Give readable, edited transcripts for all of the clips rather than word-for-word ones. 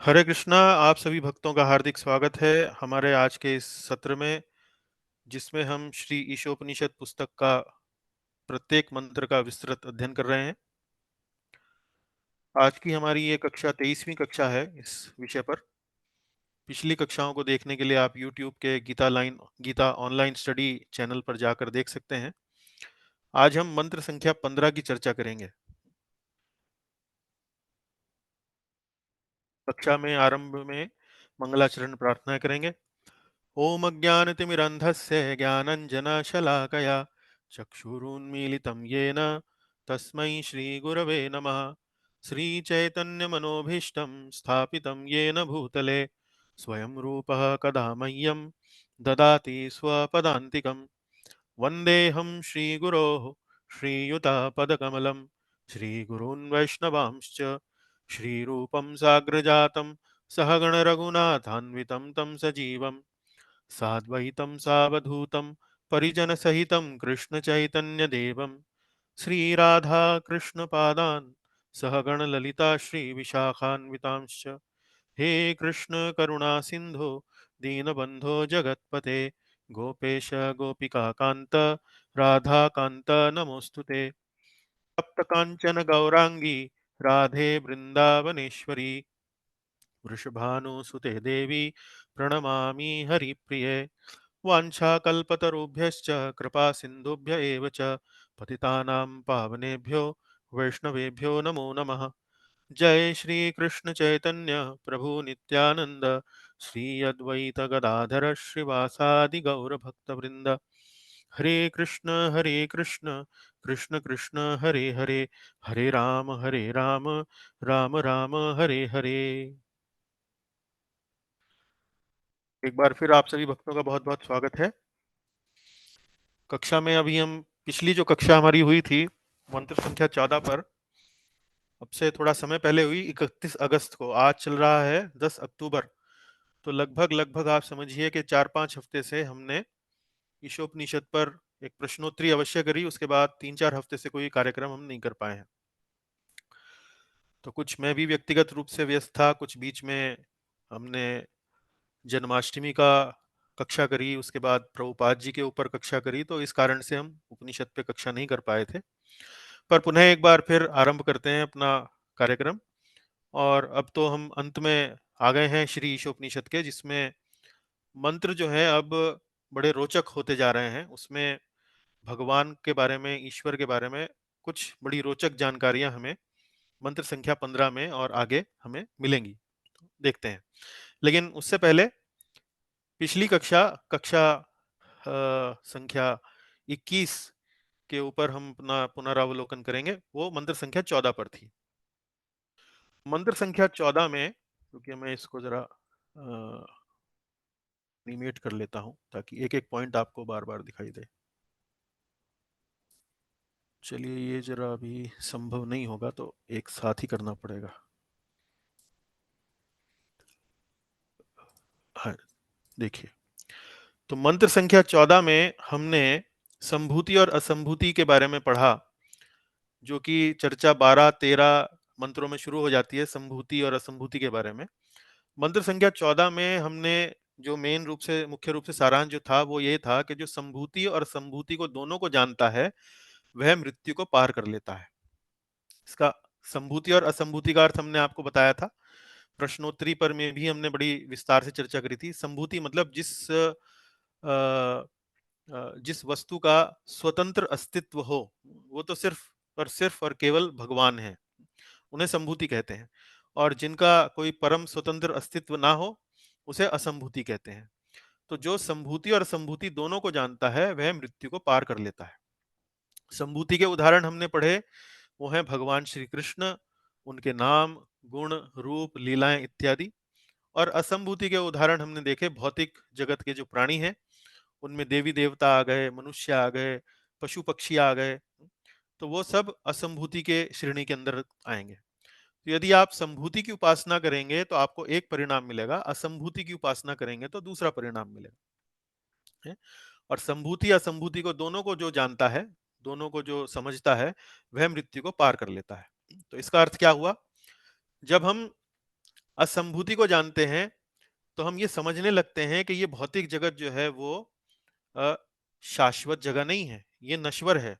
हरे कृष्णा। आप सभी भक्तों का हार्दिक स्वागत है हमारे आज के इस सत्र में, जिसमें हम श्री ईशोपनिषद पुस्तक का प्रत्येक मंत्र का विस्तृत अध्ययन कर रहे हैं। आज की हमारी ये कक्षा 23वीं कक्षा है इस विषय पर। पिछली कक्षाओं को देखने के लिए आप YouTube के गीता ऑनलाइन स्टडी चैनल पर जाकर देख सकते हैं। आज हम मंत्र संख्या 15 की चर्चा करेंगे। कक्षा में आरंभ में मंगलाचरण प्रार्थना करेंगे। ओम अज्ञानतिमिरन्धस्य ज्ञानञ्जनशलाकया चक्षुरुन्मीलितं येन तस्मै श्रीगुरवे नमः। श्रीचैतन्यमनोभीष्टं स्थापितं येन भूतले स्वयं रूपः कदा मह्यं ददाति स्वपदान्तिकं। वन्देऽहं श्रीगुरोः श्रीयुतापदकमलं श्रीगुरून् वैष्णवांश्च श्रीरूपं साग्रजातं सहगणरघुनाथान्वितं तं सजीवम् साद्वैतं सावधूतं परिजनसहितं कृष्णचैतन्यदेवं श्रीराधाकृष्णपादान् सहगणललिता श्रीविशाखान्वितांश्च। हे कृष्ण करुणा सिन्धो दीनबन्धो जगत्पते गोपेश गोपिकान्त राधाकान्त नमोऽस्तुते। तप्तकाञ्चन गौराङ्गी राधे वृन्दावनेश्वरी वृषभानुसुते देवी प्रणमामि हरिप्रिये। वाञ्छाकल्पतरुभ्यश्च कृपा सिन्धुभ्य एव च पतितानां पावनेभ्यो वैष्णवेभ्यो नमो नमः। जय श्री कृष्ण चैतन्य प्रभु नित्यानंद श्री अद्वैत गदाधर श्रीवासादि गौर भक्तवृंद। हरे कृष्ण कृष्ण कृष्ण हरे हरे, हरे राम राम राम हरे हरे। एक बार फिर आप सभी भक्तों का बहुत बहुत स्वागत है कक्षा में। अभी हम पिछली जो कक्षा हमारी हुई थी मंत्र संख्या 14 पर, अब से थोड़ा समय पहले हुई 31 अगस्त को। आज चल रहा है 10 अक्टूबर। तो लगभग लगभग आप समझिए कि 4-5 हफ्ते से हमने ईशोपनिषद पर एक प्रश्नोत्तरी अवश्य करी, उसके बाद 3-4 हफ्ते से कोई कार्यक्रम हम नहीं कर पाए हैं। तो कुछ मैं भी व्यक्तिगत रूप से व्यस्त था, कुछ बीच में हमने जन्माष्टमी का कक्षा करी, उसके बाद प्रभुपाद जी के ऊपर कक्षा करी, तो इस कारण से हम उपनिषद पे कक्षा नहीं कर पाए थे। पर पुनः एक बार फिर आरंभ करते हैं अपना कार्यक्रम। और अब तो हम अंत में आ गए हैं श्री ईशोपनिषद के, जिसमें मंत्र जो है अब बड़े रोचक होते जा रहे हैं। उसमें भगवान के बारे में, ईश्वर के बारे में कुछ बड़ी रोचक जानकारियां हमें मंत्र संख्या 15 में और आगे हमें मिलेंगी। तो देखते हैं। लेकिन उससे पहले पिछली कक्षा कक्षा संख्या 21 के ऊपर हम अपना पुनरावलोकन करेंगे। वो मंत्र संख्या 14 पर थी। मंत्र संख्या 14 में, क्योंकि मैं इसको जरा एनिमेट कर लेता हूं ताकि एक एक पॉइंट आपको बार बार दिखाई दे। चलिए, ये जरा अभी संभव नहीं होगा तो एक साथ ही करना पड़ेगा। हाँ, देखिए। तो मंत्र संख्या 14 में हमने संभूति और असंभूति के बारे में पढ़ा, जो कि चर्चा 12-13 मंत्रों में शुरू हो जाती है संभूति और असंभूति के बारे में। मंत्र संख्या 14 में हमने जो मेन रूप से, मुख्य रूप से सारांश जो था वो ये था कि जो संभूति और असंभूति को दोनों को जानता है वह मृत्यु को पार कर लेता है। इसका संभूति और असंभूति का अर्थ हमने आपको बताया था। प्रश्नोत्तरी पर में भी हमने बड़ी विस्तार से चर्चा करी थी। संभूति मतलब जिस वस्तु का स्वतंत्र अस्तित्व हो, वो तो सिर्फ और केवल भगवान है, उन्हें संभूति कहते हैं। और जिनका कोई परम स्वतंत्र अस्तित्व ना हो, उसे असंभूति कहते हैं। तो जो संभूति और असंभूति दोनों को जानता है वह मृत्यु को पार कर लेता है। संभूति के उदाहरण हमने पढ़े, वो हैं भगवान श्री कृष्ण, उनके नाम, गुण, रूप, लीलाएं इत्यादि। और असंभूति के उदाहरण हमने देखे, भौतिक जगत के जो प्राणी हैं उनमें देवी देवता आ गए, मनुष्य आ गए, पशु पक्षी आ गए। तो वो सब असंभूति के श्रेणी के अंदर आएंगे। तो यदि आप संभूति की उपासना करेंगे तो आपको एक परिणाम मिलेगा, असंभूति की उपासना करेंगे तो दूसरा परिणाम मिलेगा। है? और संभूति असंभूति को दोनों को जो जानता है, दोनों को जो समझता है, वह मृत्यु को पार कर लेता है। तो इसका अर्थ क्या हुआ? जब हम असंभूति को जानते हैं तो हम ये समझने लगते हैं कि ये भौतिक जगत जो है वो अ, शाश्वत जगह नहीं है, ये नश्वर है,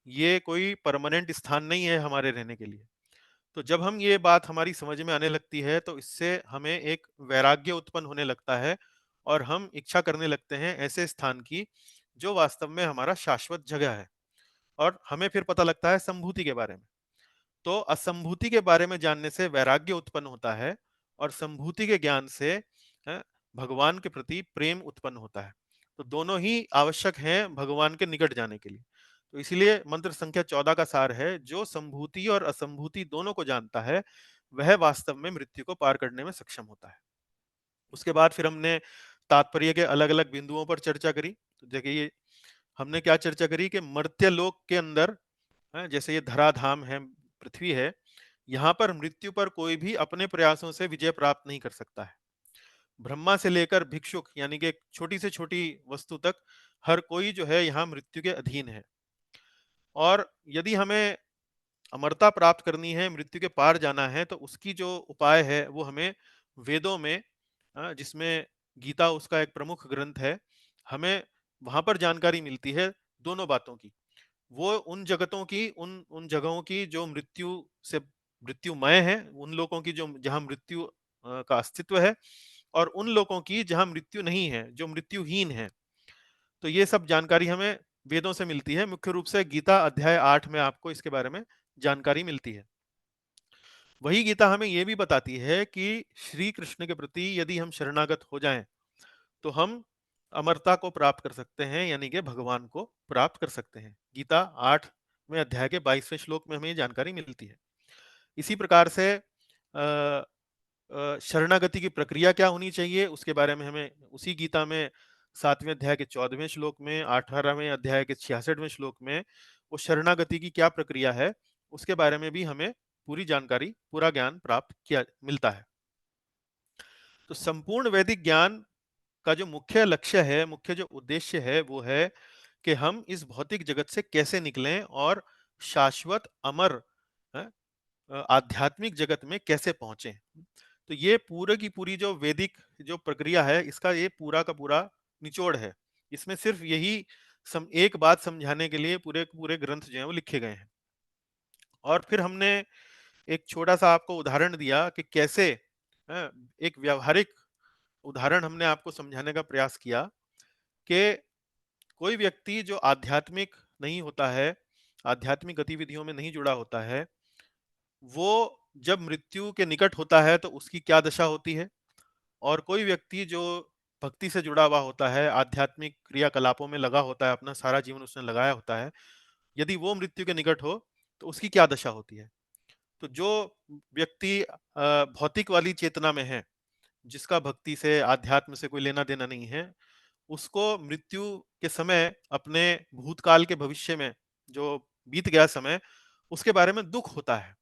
ये कोई परमानेंट स्थान नहीं है हमारे रहने के लिए। तो जब हम ये बात हमारी समझ में आने लगती है तो इससे हमें एक वैराग्य उत्पन्न होने लगता है और हम इच्छा करने लगते हैं ऐसे स्थान की जो वास्तव में हमारा शाश्वत जगह है। और हमें फिर पता लगता है संभूति के बारे में। तो असंभूति के बारे में जानने से वैराग्य उत्पन्न होता है और संभूति के ज्ञान से भगवान के प्रति प्रेम उत्पन्न होता है। तो दोनों ही आवश्यक हैं भगवान के निकट जाने के लिए। तो इसीलिए मंत्र संख्या 14 का सार है, जो संभूति और असंभूति दोनों को जानता है वह वास्तव में मृत्यु को पार करने में सक्षम होता है। उसके बाद फिर हमने तात्पर्य के अलग अलग बिंदुओं पर चर्चा करी। तो देखिए हमने क्या चर्चा करी कि मर्त्य लोक के अंदर, जैसे ये धराधाम है, पृथ्वी है, यहाँ पर मृत्यु पर कोई भी अपने प्रयासों से विजय प्राप्त नहीं कर सकता है। ब्रह्मा से लेकर भिक्षुक यानी कि छोटी से छोटी वस्तु तक हर कोई जो है यहाँ मृत्यु के अधीन है। और यदि हमें अमरता प्राप्त करनी है, मृत्यु के पार जाना है, तो उसकी जो उपाय है वो हमें वेदों में, जिसमें गीता उसका एक प्रमुख ग्रंथ है, हमें वहां पर जानकारी मिलती है दोनों बातों की। वो उन जगतों की, उन उन जगहों की जो मृत्यु से मृत्युमय है, उन लोगों की जो जहां मृत्यु का अस्तित्व है, और उन लोगों की जहां मृत्यु नहीं है, जो मृत्युहीन है। तो ये सब जानकारी हमें वेदों से मिलती है। मुख्य रूप से गीता अध्याय 8 में आपको इसके बारे में जानकारी मिलती है। वही गीता हमें यह भी बताती है कि श्री कृष्ण के प्रति यदि हम शरणागत हो जाएं तो हम अमरता को प्राप्त कर सकते हैं, यानी कि भगवान को प्राप्त कर सकते हैं। गीता 8वें अध्याय के 22वें श्लोक में हमें ये जानकारी मिलती है। इसी प्रकार से शरणागति की प्रक्रिया क्या होनी चाहिए उसके बारे में हमें उसी गीता में 7वें अध्याय के 14वें श्लोक में, 18वें अध्याय के 66वें श्लोक में वो शरणागति की क्या प्रक्रिया है उसके बारे में भी हमें पूरी जानकारी, पूरा ज्ञान प्राप्त किया मिलता है। तो संपूर्ण वैदिक ज्ञान का जो मुख्य लक्ष्य है, मुख्य जो उद्देश्य है, वो है कि हम इस भौतिक जगत से कैसे निकलें और शाश्वत अमर आध्यात्मिक जगत में कैसे पहुंचे। तो ये पूरे की पूरी जो वैदिक जो प्रक्रिया है, इसका ये पूरा का पूरा निचोड़ है। इसमें सिर्फ यही एक बात समझाने के लिए पूरे पूरे ग्रंथ जो है वो लिखे गए हैं। और फिर हमने एक छोटा सा आपको उदाहरण दिया कि कैसे, एक व्यवहारिक उदाहरण हमने आपको समझाने का प्रयास किया कि कोई व्यक्ति जो आध्यात्मिक नहीं होता है, आध्यात्मिक गतिविधियों में नहीं जुड़ा होता है, वो जब मृत्यु के निकट होता है तो उसकी क्या दशा होती है। और कोई व्यक्ति जो भक्ति से जुड़ा हुआ होता है, आध्यात्मिक क्रियाकलापों में लगा होता है, अपना सारा जीवन उसने लगाया होता है, यदि वो मृत्यु के निकट हो तो उसकी क्या दशा होती है। तो जो व्यक्ति भौतिक वाली चेतना में है, जिसका भक्ति से, अध्यात्म से कोई लेना देना नहीं है, उसको मृत्यु के समय अपने भूतकाल के भविष्य में जो बीत गया समय, उसके बारे में दुख होता है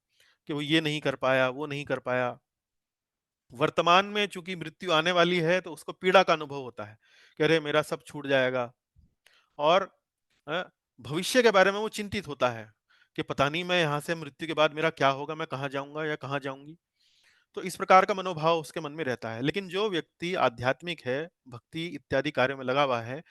कि वो ये नहीं कर पाया, वो नहीं कर पाया। वर्तमान में चूंकि मृत्यु आने वाली है तो उसको पीड़ा का अनुभव होता है कि अरे मेरा सब छूट जाएगा। और अ, भविष्य के बारे में वो चिंतित होता है कि पता नहीं मैं यहाँ से मृत्यु के बाद मेरा क्या होगा, मैं कहाँ जाऊंगा या कहाँ जाऊंगी। तो इस प्रकार का मनोभाव उसके मन में रहता है। लेकिन जो व्यक्ति आध्यात्मिक है, भक्ति इत्यादि कार्यों में लगा हुआ है,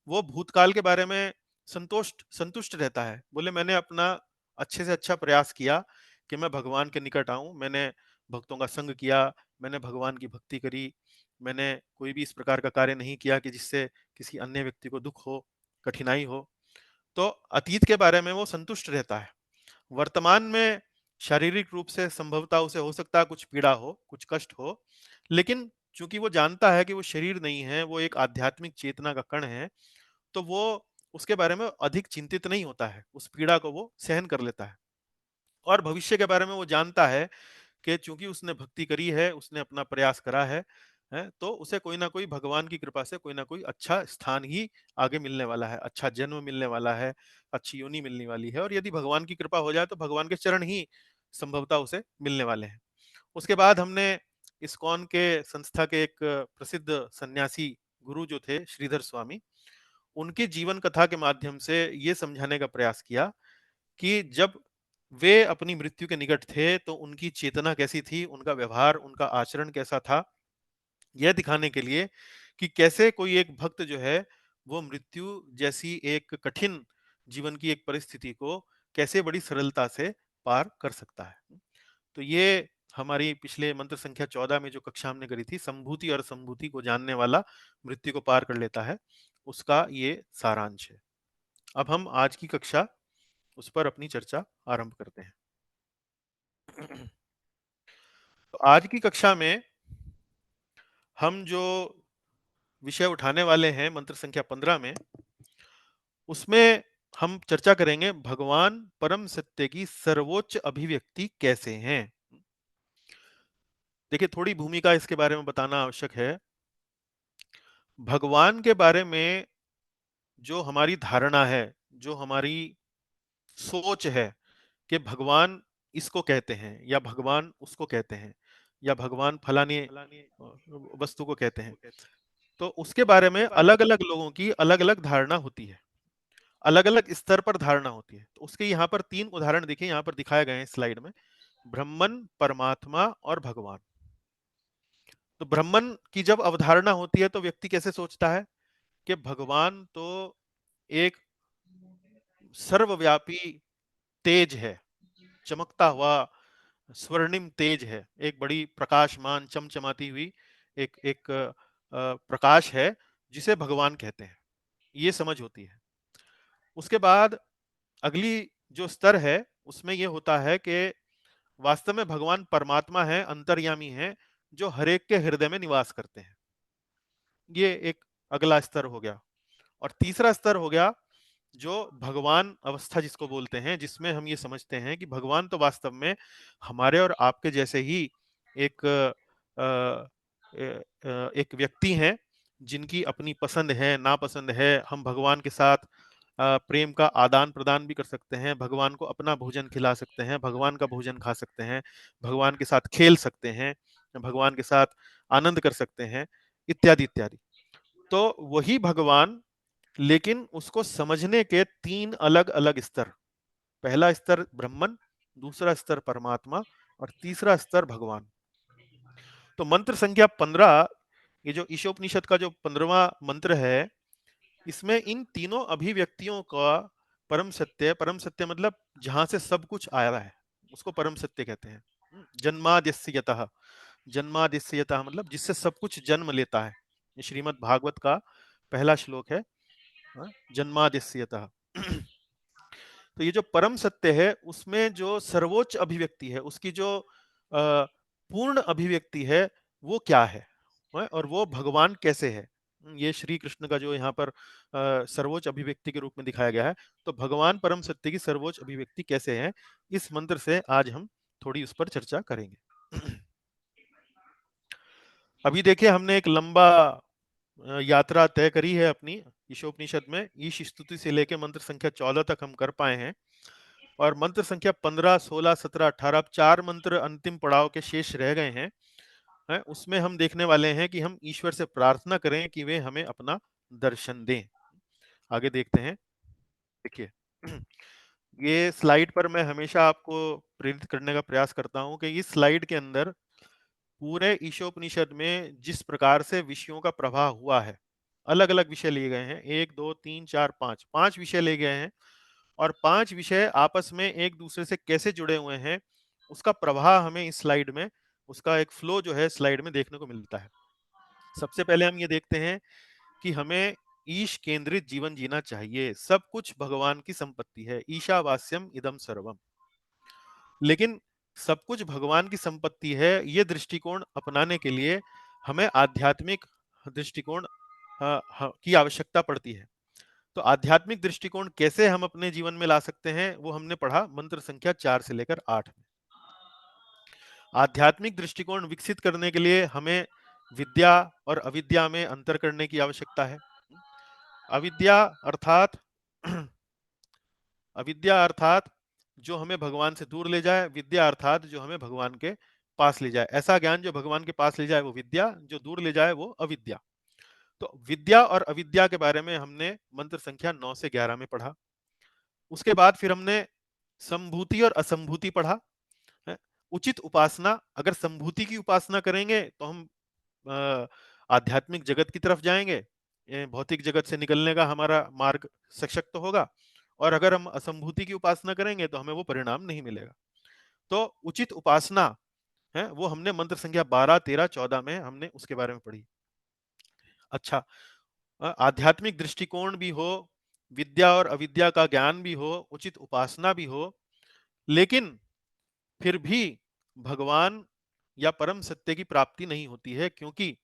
वो भूतकाल के बारे में संतुष्ट संतुष्ट रहता है। बोले मैंने अपना अच्छे से अच्छा प्रयास किया कि मैं भगवान के निकट आऊं, मैंने भक्तों का संग किया, मैंने भगवान की भक्ति करी, मैंने कोई भी इस प्रकार का कार्य नहीं किया कि जिससे किसी अन्य व्यक्ति को दुख हो, कठिनाई हो। तो अतीत के बारे में वो संतुष्ट रहता है। वर्तमान में शारीरिक रूप से संभवतः उसे हो सकता है कुछ पीड़ा हो, कुछ कष्ट हो, लेकिन चूंकि वो जानता है कि वो शरीर नहीं है, वो एक आध्यात्मिक चेतना का कण है, तो वो उसके बारे में अधिक चिंतित नहीं होता है, उस पीड़ा को वो सहन कर लेता है। और भविष्य के बारे में वो जानता है कि चूंकि उसने भक्ति करी है, उसने अपना प्रयास करा है, तो उसे कोई ना कोई भगवान की कृपा से कोई ना कोई अच्छा स्थान ही आगे मिलने वाला है, अच्छा जन्म मिलने वाला है, अच्छी योनि मिलने वाली है। और यदि भगवान की कृपा हो जाए तो भगवान के चरण ही संभवतः उसे मिलने वाले हैं। उसके बाद हमने इस्कॉन के संस्था के एक प्रसिद्ध सन्यासी गुरु जो थे श्रीधर स्वामी, उनके जीवन कथा के माध्यम से ये समझाने का प्रयास किया कि जब वे अपनी मृत्यु के निकट थे तो उनकी चेतना कैसी थी, उनका व्यवहार, उनका आचरण कैसा था, यह दिखाने के लिए कि कैसे कोई एक भक्त जो है वो मृत्यु जैसी एक कठिन जीवन की एक परिस्थिति को कैसे बड़ी सरलता से पार कर सकता है। तो ये हमारी पिछले मंत्र संख्या 14 में जो कक्षा हमने करी थी, संभूति और संभूति को जानने वाला मृत्यु को पार कर लेता है, उसका ये सारांश है। अब हम आज की कक्षा उस पर अपनी चर्चा आरंभ करते हैं। तो आज की कक्षा में हम जो विषय उठाने वाले हैं मंत्र संख्या 15 में, उसमें हम चर्चा करेंगे भगवान परम सत्य की सर्वोच्च अभिव्यक्ति कैसे हैं। देखिए, थोड़ी भूमिका इसके बारे में बताना आवश्यक है। भगवान के बारे में जो हमारी धारणा है, जो हमारी सोच है कि भगवान इसको कहते हैं या भगवान उसको कहते हैं या भगवान फलानी वस्तु को कहते हैं, तो उसके बारे में अलग-अलग लोगों की अलग-अलग धारणा होती है, अलग-अलग स्तर पर धारणा होती है। तो उसके यहाँ पर 3 उदाहरण देखिए, यहाँ पर दिखाए गए हैं स्लाइड में। ब्रह्मन, परमात्मा और भगवान। तो ब्रह्मन की जब अवधारणा होती है तो व्यक्ति कैसे सोचता है कि भगवान तो एक सर्वव्यापी तेज है, चमकता हुआ स्वर्णिम तेज है, एक बड़ी प्रकाशमान चमचमाती हुई एक एक प्रकाश है जिसे भगवान कहते हैं, ये समझ होती है। उसके बाद अगली जो स्तर है उसमें यह होता है कि वास्तव में भगवान परमात्मा है, अंतर्यामी है, जो हरेक के हृदय में निवास करते हैं। ये एक अगला स्तर हो गया। और तीसरा स्तर हो गया जो भगवान अवस्था जिसको बोलते हैं, जिसमें हम ये समझते हैं कि भगवान तो वास्तव में हमारे और आपके जैसे ही एक एक व्यक्ति हैं, जिनकी अपनी पसंद है, नापसंद है। हम भगवान के साथ प्रेम का आदान प्रदान भी कर सकते हैं, भगवान को अपना भोजन खिला सकते हैं, भगवान का भोजन खा सकते हैं, भगवान के साथ खेल सकते हैं, भगवान के साथ आनंद कर सकते हैं, इत्यादि इत्यादि। तो वही भगवान, लेकिन उसको समझने के 3 अलग-अलग स्तर। पहला स्तर ब्रह्मन, दूसरा स्तर परमात्मा और तीसरा स्तर भगवान। तो मंत्र संख्या 15, ये जो ईशोपनिषद का जो 15वां मंत्र है, इसमें इन तीनों अभिव्यक्तियों का परम सत्य मतलब जहां से सब कुछ आया है, उसको परम सत्य कहते हैं। जन्माद्यस्य यतः, जन्माद्यस्य यतः मतलब जिससे सब कुछ जन्म लेता है। ये श्रीमद् भागवत का पहला श्लोक है, जन्माद्यस्य यतः। तो ये जो परम सत्य है, उसमें जो सर्वोच्च अभिव्यक्ति है, उसकी जो पूर्ण अभिव्यक्ति है, वो क्या है और वो भगवान कैसे है। ये श्री कृष्ण का जो यहाँ पर सर्वोच्च अभिव्यक्ति के रूप में दिखाया गया है। तो भगवान परम सत्य की सर्वोच्च अभिव्यक्ति कैसे है, इस मंत्र से आज हम थोड़ी उस पर चर्चा करेंगे। अभी देखिए, हमने एक लंबा यात्रा तय करी है अपनी ईशोपनिषद में। ईश स्तुति से लेकर मंत्र संख्या 14 तक हम कर पाए हैं, और मंत्र संख्या 15, 16, 17, 18, अब 4 मंत्र अंतिम पड़ाव के शेष रह गए हैं। उसमें हम देखने वाले हैं कि हम ईश्वर से प्रार्थना करें कि वे हमें अपना दर्शन दें। आगे देखते हैं। देखिए, ये स्लाइड पर मैं हमेशा आपको प्रेरित करने का प्रयास करता हूं कि इस स्लाइड के अंदर पूरे ईशोपनिषद में जिस प्रकार से विषयों का प्रवाह हुआ है, अलग अलग विषय लिए गए हैं, 1, 2, 3, 4, 5 विषय लिए गए हैं, और 5 विषय आपस में एक दूसरे से कैसे जुड़े हुए हैं, उसका प्रवाह हमें इस स्लाइड में, उसका एक फ्लो जो है स्लाइड में देखने को मिलता है। सबसे पहले हम ये देखते हैं कि हमें ईश केंद्रित जीवन जीना चाहिए। सब कुछ भगवान की संपत्ति है, ईशावास्यम इदम सर्वम। लेकिन सब कुछ भगवान की संपत्ति है, ये दृष्टिकोण अपनाने के लिए हमें आध्यात्मिक दृष्टिकोण की आवश्यकता पड़ती है। तो आध्यात्मिक दृष्टिकोण कैसे हम अपने जीवन में ला सकते हैं, वो हमने पढ़ा मंत्र संख्या 4 से लेकर 8 में। आध्यात्मिक दृष्टिकोण विकसित करने के लिए हमें विद्या और अविद्या में अंतर करने की आवश्यकता है। अविद्या अर्थात अविद्या अर्थात जो हमें भगवान से दूर ले जाए, विद्या अर्थात जो हमें भगवान के पास ले जाए। ऐसा ज्ञान जो भगवान के पास ले जाए वो विद्या, जो दूर ले जाए वो अविद्या। तो विद्या और अविद्या के बारे में हमने मंत्र संख्या 9 से 11 में पढ़ा। उसके बाद फिर हमने संभूति और असंभूति पढ़ा है। उचित उपासना, अगर संभूति की उपासना करेंगे तो हम आध्यात्मिक जगत की तरफ जाएंगे, भौतिक जगत से निकलने का हमारा मार्ग सशक्त होगा, और अगर हम असंभूति की उपासना करेंगे तो हमें वो परिणाम नहीं मिलेगा। तो उचित उपासना है वो हमने मंत्र संख्या 12, 13, 14 में हमने उसके बारे में पढ़ी। अच्छा, आध्यात्मिक दृष्टिकोण भी हो, विद्या और अविद्या का ज्ञान भी हो, उचित उपासना भी हो, लेकिन फिर भी भगवान या परम सत्य की प्राप्ति नहीं होती है, क्योंकि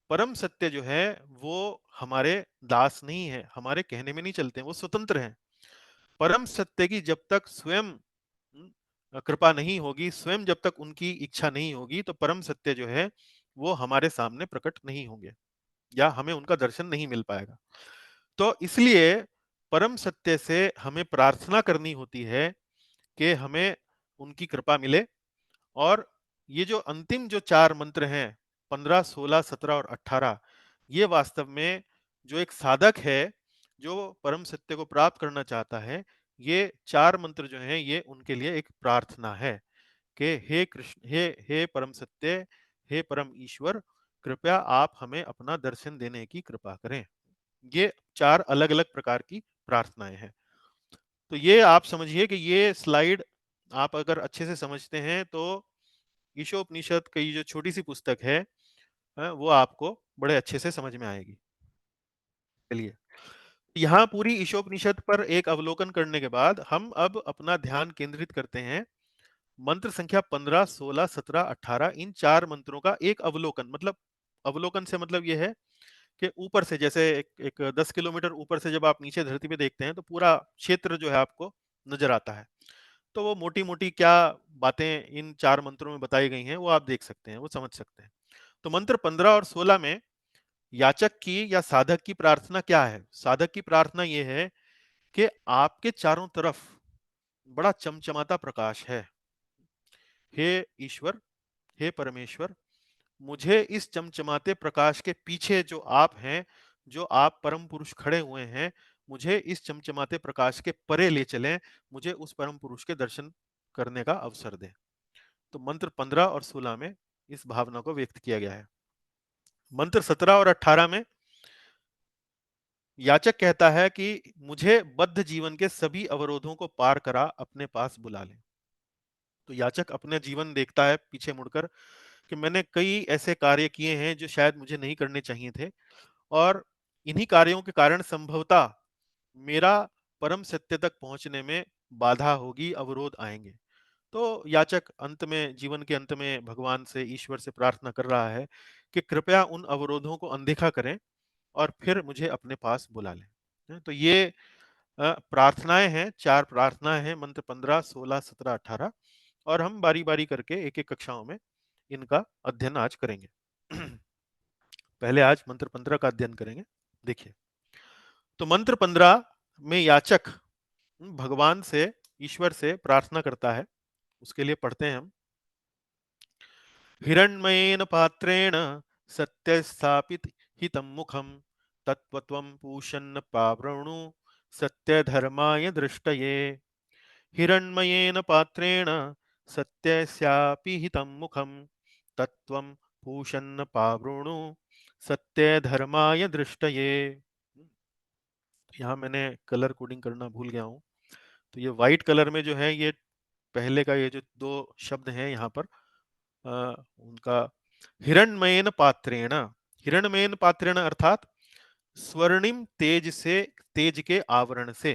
परम सत्य जो है वो हमारे दास नहीं है, हमारे कहने में नहीं चलते हैं, वो स्वतंत्र हैं। परम सत्य की जब तक स्वयं कृपा नहीं होगी, स्वयं जब तक उनकी इच्छा नहीं होगी, तो परम सत्य जो है वो हमारे सामने प्रकट नहीं होंगे या हमें उनका दर्शन नहीं मिल पाएगा। तो इसलिए परम सत्य से हमें प्रार्थना करनी होती है कि हमें उनकी कृपा मिले। और ये जो अंतिम जो 4 मंत्र हैं, 15, 16, 17 और 18, ये वास्तव में जो एक साधक है, जो परम सत्य को प्राप्त करना चाहता है, ये 4 मंत्र जो हैं ये उनके लिए एक प्रार्थना है कि हे कृष्ण, हे परम सत्य, हे परम ईश्वर, कृपया आप हमें अपना दर्शन देने की कृपा करें। ये 4 अलग-अलग प्रकार की प्रार्थनाएं हैं। तो ये आप समझिए कि ये स्लाइड आप अगर अच्छे से समझते हैं तो ईशोपनिषद की जो छोटी सी पुस्तक है, वो आपको बड़े अच्छे से समझ में आएगी। चलिए, यहाँ पूरी ईशोपनिषद पर एक अवलोकन करने के बाद हम अब अपना ध्यान केंद्रित करते हैं मंत्र संख्या 15, 16, 17, 18, इन 4 मंत्रों का एक अवलोकन। मतलब अवलोकन से मतलब ये है कि ऊपर से, जैसे एक 10 किलोमीटर ऊपर से जब आप नीचे धरती पे देखते हैं तो पूरा क्षेत्र जो है आपको नजर आता है। तो वो मोटी-मोटी क्या बातें इन 4 मंत्रों में बताई गई हैं वो आप देख सकते हैं, वो समझ सकते हैं। तो मंत्र 15 और 16 में याचक की या साधक की प्रार्थना क्या है? साधक की प्रार्थना ये है कि आपके चारों तरफ बड़ा चमचमाता प्रकाश है। हे ईश्वर, हे परमेश्वर, मुझे इस चमचमाते प्रकाश के पीछे जो आप हैं, जो आप परम पुरुष खड़े हुए हैं, मुझे इस चमचमाते प्रकाश के परे ले चलें, मुझे उस परम पुरुष के दर्शन करने का अवसर दें। तो मंत्र 15 और 16 में इस भावना को व्यक्त किया गया है। मंत्र 17 और 18 में याचक कहता है कि मुझे बद्ध जीवन के सभी अवरोधों को पार करा अपने पास बुला ले। तो याचक अपने जीवन देखता है पीछे मुड़कर कि मैंने कई ऐसे कार्य किए हैं जो शायद मुझे नहीं करने चाहिए थे, और इन्हीं कार्यों के कारण संभवतः मेरा परम सत्य तक पहुंचने में बाधा होगी, अवरोध आएंगे। तो याचक अंत में, जीवन के अंत में भगवान से, ईश्वर से प्रार्थना कर रहा है कि कृपया उन अवरोधों को अनदेखा करें और फिर मुझे अपने पास बुला लें। तो ये प्रार्थनाएं हैं, 4 प्रार्थनाएं हैं मंत्र 15, 16, 17, 18, और हम बारी-बारी करके एक-एक कक्षाओं में इनका अध्ययन आज करेंगे। पहले आज मंत्र 15 का अध्ययन करेंगे। देखिए, तो मंत्र 15 में याचक भगवान से, ईश्वर से प्रार्थना करता है। उसके लिए पढ़ते हैं हम। हिरण्मयेन पात्रेण सत्यस्थापित हितं मुखं तत्त्वत्वं पूषन्न पावृणु सत्यधर्माय दृष्टये। हिरण्मयेन पात्रेण सत्यस्यापि हितं मुखं तत्त्वं पूषन्न पावृणु सत्यधर्माय दृष्टये। यहाँ मैंने कलर कोडिंग करना भूल गया हूँ। तो ये व्हाइट कलर में जो है, ये पहले का ये जो 2 शब्द हैं यहाँ पर, उनका हिरण्मयेन पात्रेण, हिरण्मयेन पात्रेण अर्थात स्वर्णिम तेज से, तेज के आवरण से।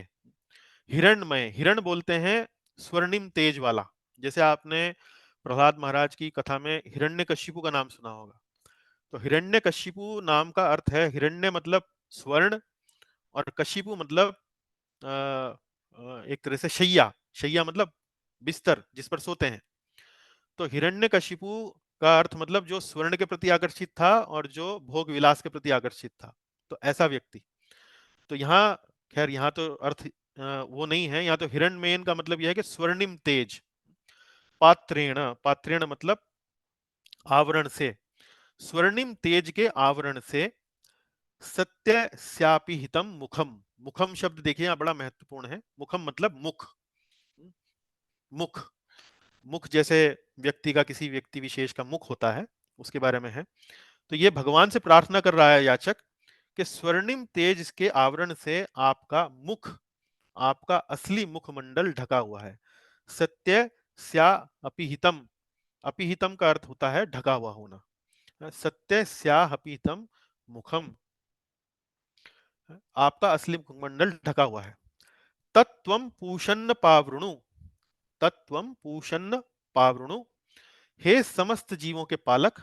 हिरण्मय, हिरण बोलते हैं स्वर्णिम तेज वाला। जैसे आपने प्रहलाद महाराज की कथा में हिरण्यकशिपु का नाम सुना होगा। तो हिरण्यकशिपु नाम का अर्थ है, हिरण्य मतलब स्वर्ण, और कशिपु मतलब एक तरह से शैया, शैया मतलब बिस्तर जिस पर सोते हैं। तो हिरण्यकशिपु का अर्थ मतलब जो स्वर्ण के प्रति आकर्षित था और जो भोग विलास के प्रति आकर्षित था, तो ऐसा व्यक्ति। तो यहाँ, खैर यहाँ तो अर्थ वो नहीं है। यहाँ तो हिरण्मयेन का मतलब यह है कि स्वर्णिम तेज। पात्रेण, पात्रेण मतलब आवरण से, स्वर्णिम तेज के आवरण से, सत्य स्यापि हितम मुखम। मुखम शब्द देखिए यहाँ बड़ा महत्वपूर्ण है। मुखम मतलब मुख। मुख, मुख जैसे व्यक्ति का, किसी व्यक्ति विशेष का मुख होता है, उसके बारे में है। तो ये भगवान से प्रार्थना कर रहा है याचक कि स्वर्णिम तेज के आवरण से आपका मुख, आपका असली मुखमंडल ढका हुआ है। सत्य स्या अपिहितम, अपिहितम का अर्थ होता है ढका हुआ होना। सत्य स्या अपिहितम मुखम, आपका असली मुखमंडल ढका हुआ है। तत्वम पूषन्न पावृणु, तत्वम पूषन्न पावृणु, हे समस्त जीवों के पालक,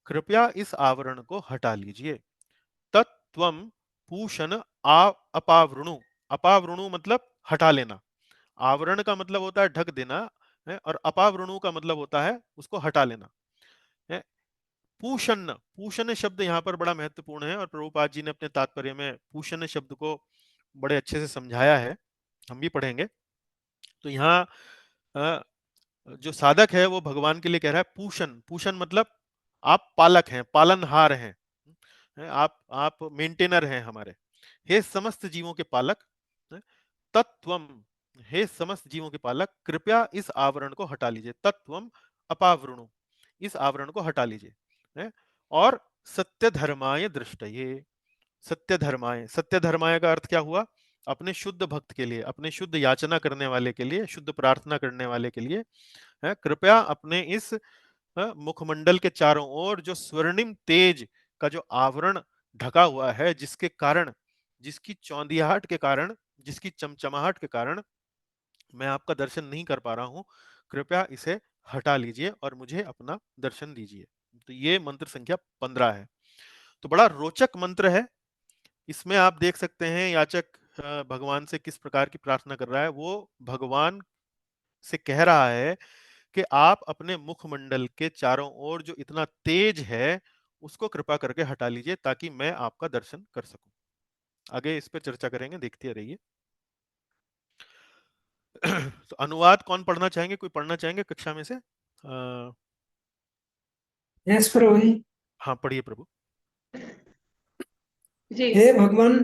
कृपया इस आवरण को हटा लीजिए। तत्वम पूषण अपावृणु, अपावृणु मतलब हटा लेना, आवरण का मतलब होता है ढक देना है, और अपावृणु का मतलब होता है उसको हटा लेना है। पूषण, पूषण शब्द यहाँ पर बड़ा महत्वपूर्ण है, और प्रभुपाद जी ने अपने तात्पर्य में पूषण शब्द को बड़े अच्छे से समझाया है, हम भी पढ़ेंगे। तो यहाँ जो साधक है वो भगवान के लिए कह रहा है पूषण, पूषण मतलब आप पालक हैं, पालनहार हैं, आप मेंटेनर हैं हमारे। हे समस्त जीवों के पालक, तत्वम, हे समस्त जीवों के पालक, कृपया इस आवरण को हटा लीजिए। तत्वम अपावृणु, इस आवरण को हटा लीजिए, है? और सत्य धर्माय दृष्टये, सत्य धर्माय, सत्य धर्माय का अर्थ क्या हुआ? अपने शुद्ध भक्त के लिए, अपने शुद्ध याचना करने वाले के लिए, शुद्ध प्रार्थना करने वाले के लिए, है? कृपया अपने इस मुखमंडल के चारों ओर जो स्वर्णिम तेज का जो आवरण ढका हुआ है, जिसके कारण, जिसकी चौंधियाहट के कारण, जिसकी चमचमाहट के कारण मैं आपका दर्शन नहीं कर पा रहा हूं, कृपया इसे हटा लीजिए और मुझे अपना दर्शन दीजिए। तो ये मंत्र संख्या 15 है। तो बड़ा रोचक मंत्र है। इसमें आप देख सकते हैं याचक भगवान से किस प्रकार की प्रार्थना कर रहा है। वो भगवान से कह रहा है कि आप अपने मुखमंडल के चारों ओर जो इतना तेज है उसको कृपा करके हटा लीजिए ताकि मैं आपका दर्शन कर सकूं। आगे इस पे चर्चा करेंगे, देखते रहिए। तो अनुवाद कौन पढ़ना चाहेंगे? कोई पढ़ना चाहेंगे कक्षा में से? यस प्रभु जी। हाँ, पढ़िए प्रभु। जी। हे भगवान,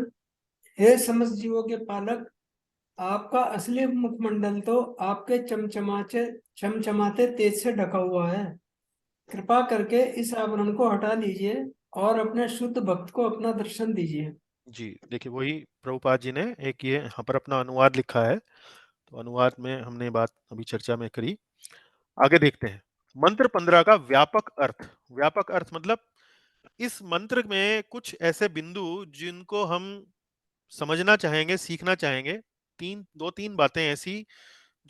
हे समस्त जीवों के पालक, आपका असली मुखमंडल तो आपके चमचमाचे चमचमाते तेज से ढका हुआ है। कृपा करके इस आवरण को हटा लीजिए और अपने शुद्ध भक्त को अपना दर्शन दीजिए। जी, देखिए वही प्रभुपाद जी ने एक ये यहाँ पर अपना अनुवाद लिखा है। तो अनुवाद में हमने बात अभी चर्चा में करी। आगे देखते हैं मंत्र 15 का व्यापक अर्थ। व्यापक अर्थ मतलब इस मंत्र में कुछ ऐसे बिंदु जिनको हम समझना चाहेंगे, सीखना चाहेंगे। दो तीन बातें ऐसी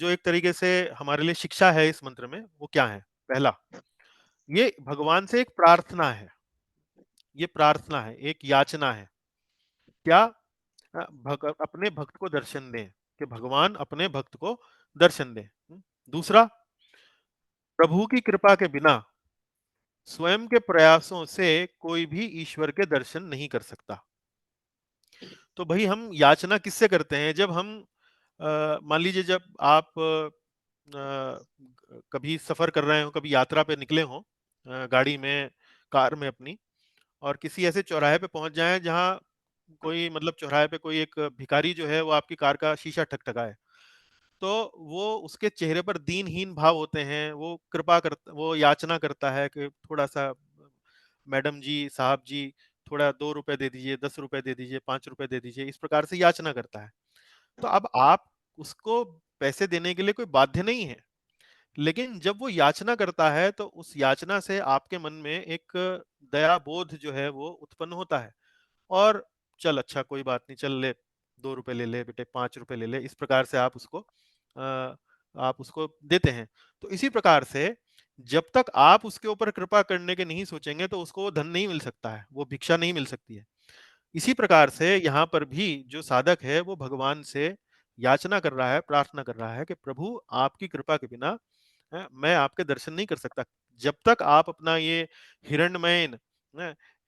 जो एक तरीके से हमारे लिए शिक्षा है इस मंत्र में। वो क्या है? पहला, ये भगवान से एक प्रार्थना है, ये प्रार्थना है, एक याचना है। क्या? अपने भक्त को दर्शन दें, कि भगवान अपने भक्त को दर्शन दें। दूसरा, प्रभु की कृपा के बिना स्वयं के प्रयासों से कोई भी ईश्वर के दर्शन नहीं कर सकता। तो भाई हम याचना किससे करते हैं? जब हम मान लीजिए जब आप कभी सफर कर रहे हो, कभी यात्रा पे निकले हो गाड़ी में, कार में अपनी, और किसी ऐसे चौराहे पे पहुंच जाएं जहां कोई, मतलब चौराहे पे कोई एक भिखारी जो है वो आपकी कार का शीशा ठकठकाए, तो वो उसके चेहरे पर दीनहीन भाव होते हैं। वो कृपा कर, वो याचना करता है कि थोड़ा सा मैडम जी, साहब जी, थोड़ा 2 रुपए दे दीजिए, 10 रुपए दे दीजिए, 5 रुपए दे दीजिए, इस प्रकार से याचना करता है। तो अब आप उसको पैसे देने के लिए कोई बाध्य नहीं है, लेकिन जब वो याचना करता है तो उस याचना से आपके मन में एक दया बोध जो है वो उत्पन्न होता है, और चल अच्छा कोई बात नहीं, चल ले, 2 रुपए ले ले बेटे, 5 रुपए ले ले, इस प्रकार से आप उसको देते हैं। तो इसी प्रकार से जब तक आप उसके ऊपर कृपा करने के नहीं सोचेंगे तो उसको वो धन नहीं मिल सकता है, वो भिक्षा नहीं मिल सकती है। इसी प्रकार से यहाँ पर भी जो साधक है वो भगवान से याचना कर रहा है, प्रार्थना कर रहा है कि प्रभु आपकी कृपा के बिना मैं आपके दर्शन नहीं कर सकता। जब तक आप अपना ये हिरण्मयन,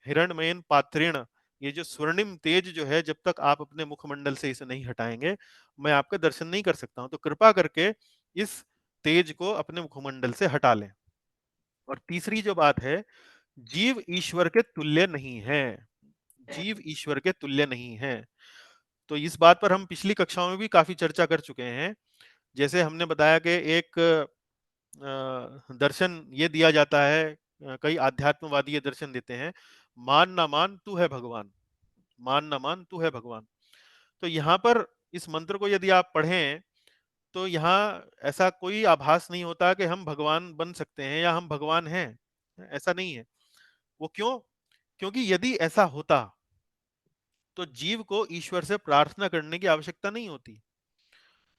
हिरण्मयन पात्रेण, ये जो स्वर्णिम तेज जो है, जब तक आप अपने मुखमंडल से इसे नहीं हटाएंगे, मैं आपके दर्शन नहीं कर सकता हूं। तो कृपा करके इस तेज को अपने मुखमंडल से हटा लें। और तीसरी जो बात है, जीव ईश्वर के तुल्य नहीं है, जीव ईश्वर के तुल्य नहीं है। तो इस बात पर हम पिछली कक्षाओं में भी काफी चर्चा कर चुके हैं जैसे हमने बताया कि एक दर्शन ये दिया जाता है, कई आध्यात्मवादी ये दर्शन देते हैं, मान ना मान तू है भगवान, मान ना मान तू है भगवान। तो यहाँ पर इस मंत्र को यदि आप पढ़ें तो यहाँ ऐसा कोई आभास नहीं होता कि हम भगवान बन सकते हैं या हम भगवान हैं, ऐसा नहीं है। वो क्यों? क्योंकि यदि ऐसा होता तो जीव को ईश्वर से प्रार्थना करने की आवश्यकता नहीं होती।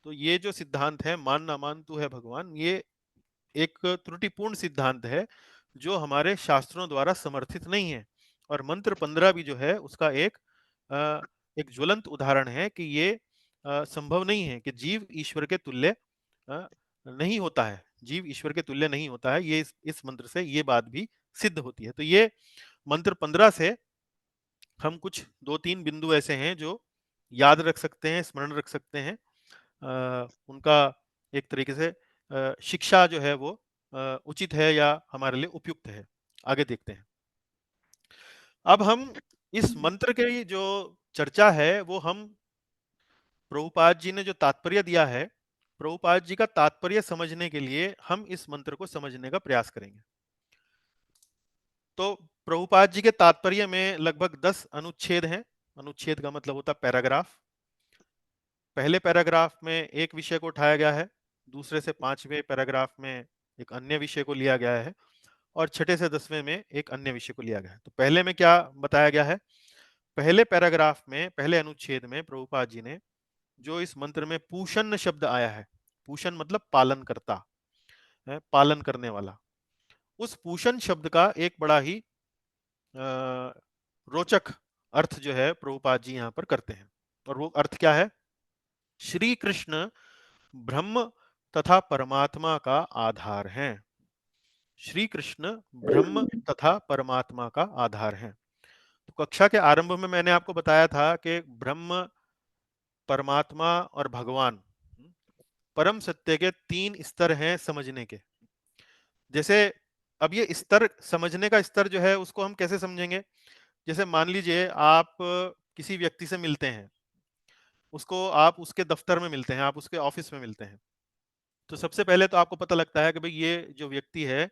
तो ये जो सिद्धांत है, मान ना मान तू है भगवान, ये एक त्रुटिपूर्ण सिद्धांत है जो हमारे शास्त्रों द्वारा समर्थित नहीं है। और मंत्र 15 भी जो है उसका अ, एक ज्वलंत उदाहरण है कि ये संभव नहीं है कि जीव ईश्वर के तुल्य नहीं होता है, जीव ईश्वर के तुल्य नहीं होता है। ये इस मंत्र से ये बात भी सिद्ध होती है। तो ये मंत्र 15 से हम कुछ 2-3 बिंदु ऐसे हैं जो याद रख सकते हैं, स्मरण रख सकते हैं। उनका एक तरीके से शिक्षा जो है वो उचित है या हमारे लिए उपयुक्त है। आगे देखते हैं। अब हम इस मंत्र की जो चर्चा है वो हम प्रभुपाद जी ने जो तात्पर्य दिया है, प्रभुपाद जी का तात्पर्य समझने के लिए हम इस मंत्र को समझने का प्रयास करेंगे। तो प्रभुपाद जी के तात्पर्य में लगभग 10 अनुच्छेद हैं। अनुच्छेद का मतलब होता है पैराग्राफ। पहले पैराग्राफ में एक विषय को उठाया गया है, दूसरे से 5वें पैराग्राफ में एक अन्य विषय को लिया गया है, और छठे से 10वें में एक अन्य विषय को लिया गया है। तो पहले में क्या बताया गया है? पहले पैराग्राफ में, पहले अनुच्छेद में प्रभुपाद जी ने जो इस मंत्र में पूषण शब्द आया है, पूषण मतलब पालन करता है, पालन करने वाला, उस पूषण शब्द का एक बड़ा ही रोचक अर्थ जो है प्रभुपाद जी यहाँ पर करते हैं। और वो अर्थ क्या है? श्री कृष्ण ब्रह्म तथा परमात्मा का आधार हैं। श्री कृष्ण ब्रह्म तथा परमात्मा का आधार हैं। तो कक्षा के आरंभ में मैंने आपको बताया था कि ब्रह्म, परमात्मा और भगवान, परम सत्य के 3 स्तर हैं समझने के। जैसे अब ये स्तर, समझने का स्तर जो है उसको हम कैसे समझेंगे? जैसे मान लीजिए आप किसी व्यक्ति से मिलते हैं, उसको आप उसके दफ्तर में मिलते हैं, आप उसके ऑफिस में मिलते हैं। तो सबसे पहले तो आपको पता लगता है कि भाई ये जो व्यक्ति है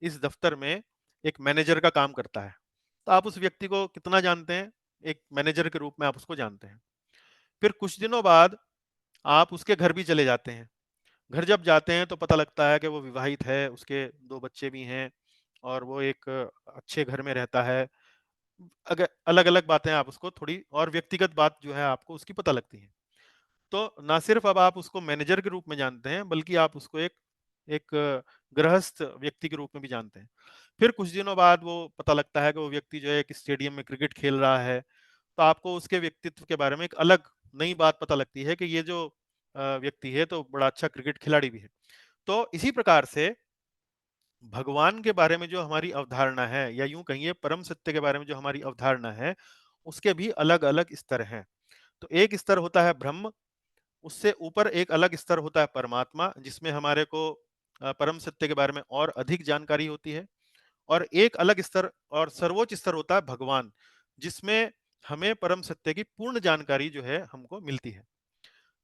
इस दफ्तर में एक मैनेजर का काम करता है। तो आप उस व्यक्ति को कितना जानते हैं? एक मैनेजर के रूप में आप उसको जानते हैं। फिर कुछ दिनों बाद आप उसके घर भी चले जाते हैं। घर जब जाते हैं तो पता लगता है कि वो विवाहित है, उसके 2 बच्चे भी हैं और वो एक अच्छे घर में रहता है। अगर अलग-अलग बातें आप उसको थोड़ी और व्यक्तिगत बात जो है आपको उसकी पता लगती है। तो ना सिर्फ अब आप उसको मैनेजर के रूप में जानते हैं, बल्कि आप उसको एक एक गृहस्थ व्यक्ति के रूप में भी जानते हैं। फिर कुछ दिनों बाद वो पता लगता है कि वो व्यक्ति जो है एक स्टेडियम में क्रिकेट खेल रहा है, तो आपको उसके व्यक्तित्व के बारे में एक अलग नई बात पता लगती है कि ये जो व्यक्ति है तो बड़ा अच्छा क्रिकेट खिलाड़ी भी है। तो इसी प्रकार से भगवान के बारे में जो हमारी अवधारणा है, या यूं कहिए परम सत्य के बारे में जो हमारी अवधारणा है, उसके भी अलग-अलग स्तर हैं। तो एक स्तर होता है ब्रह्म, उससे ऊपर एक अलग स्तर होता है परमात्मा, जिसमें हमारे को परम सत्य के बारे में और अधिक जानकारी होती है। और एक अलग स्तर और सर्वोच्च स्तर होता है भगवान, जिसमें हमें परम सत्य की पूर्ण जानकारी जो है हमको मिलती है।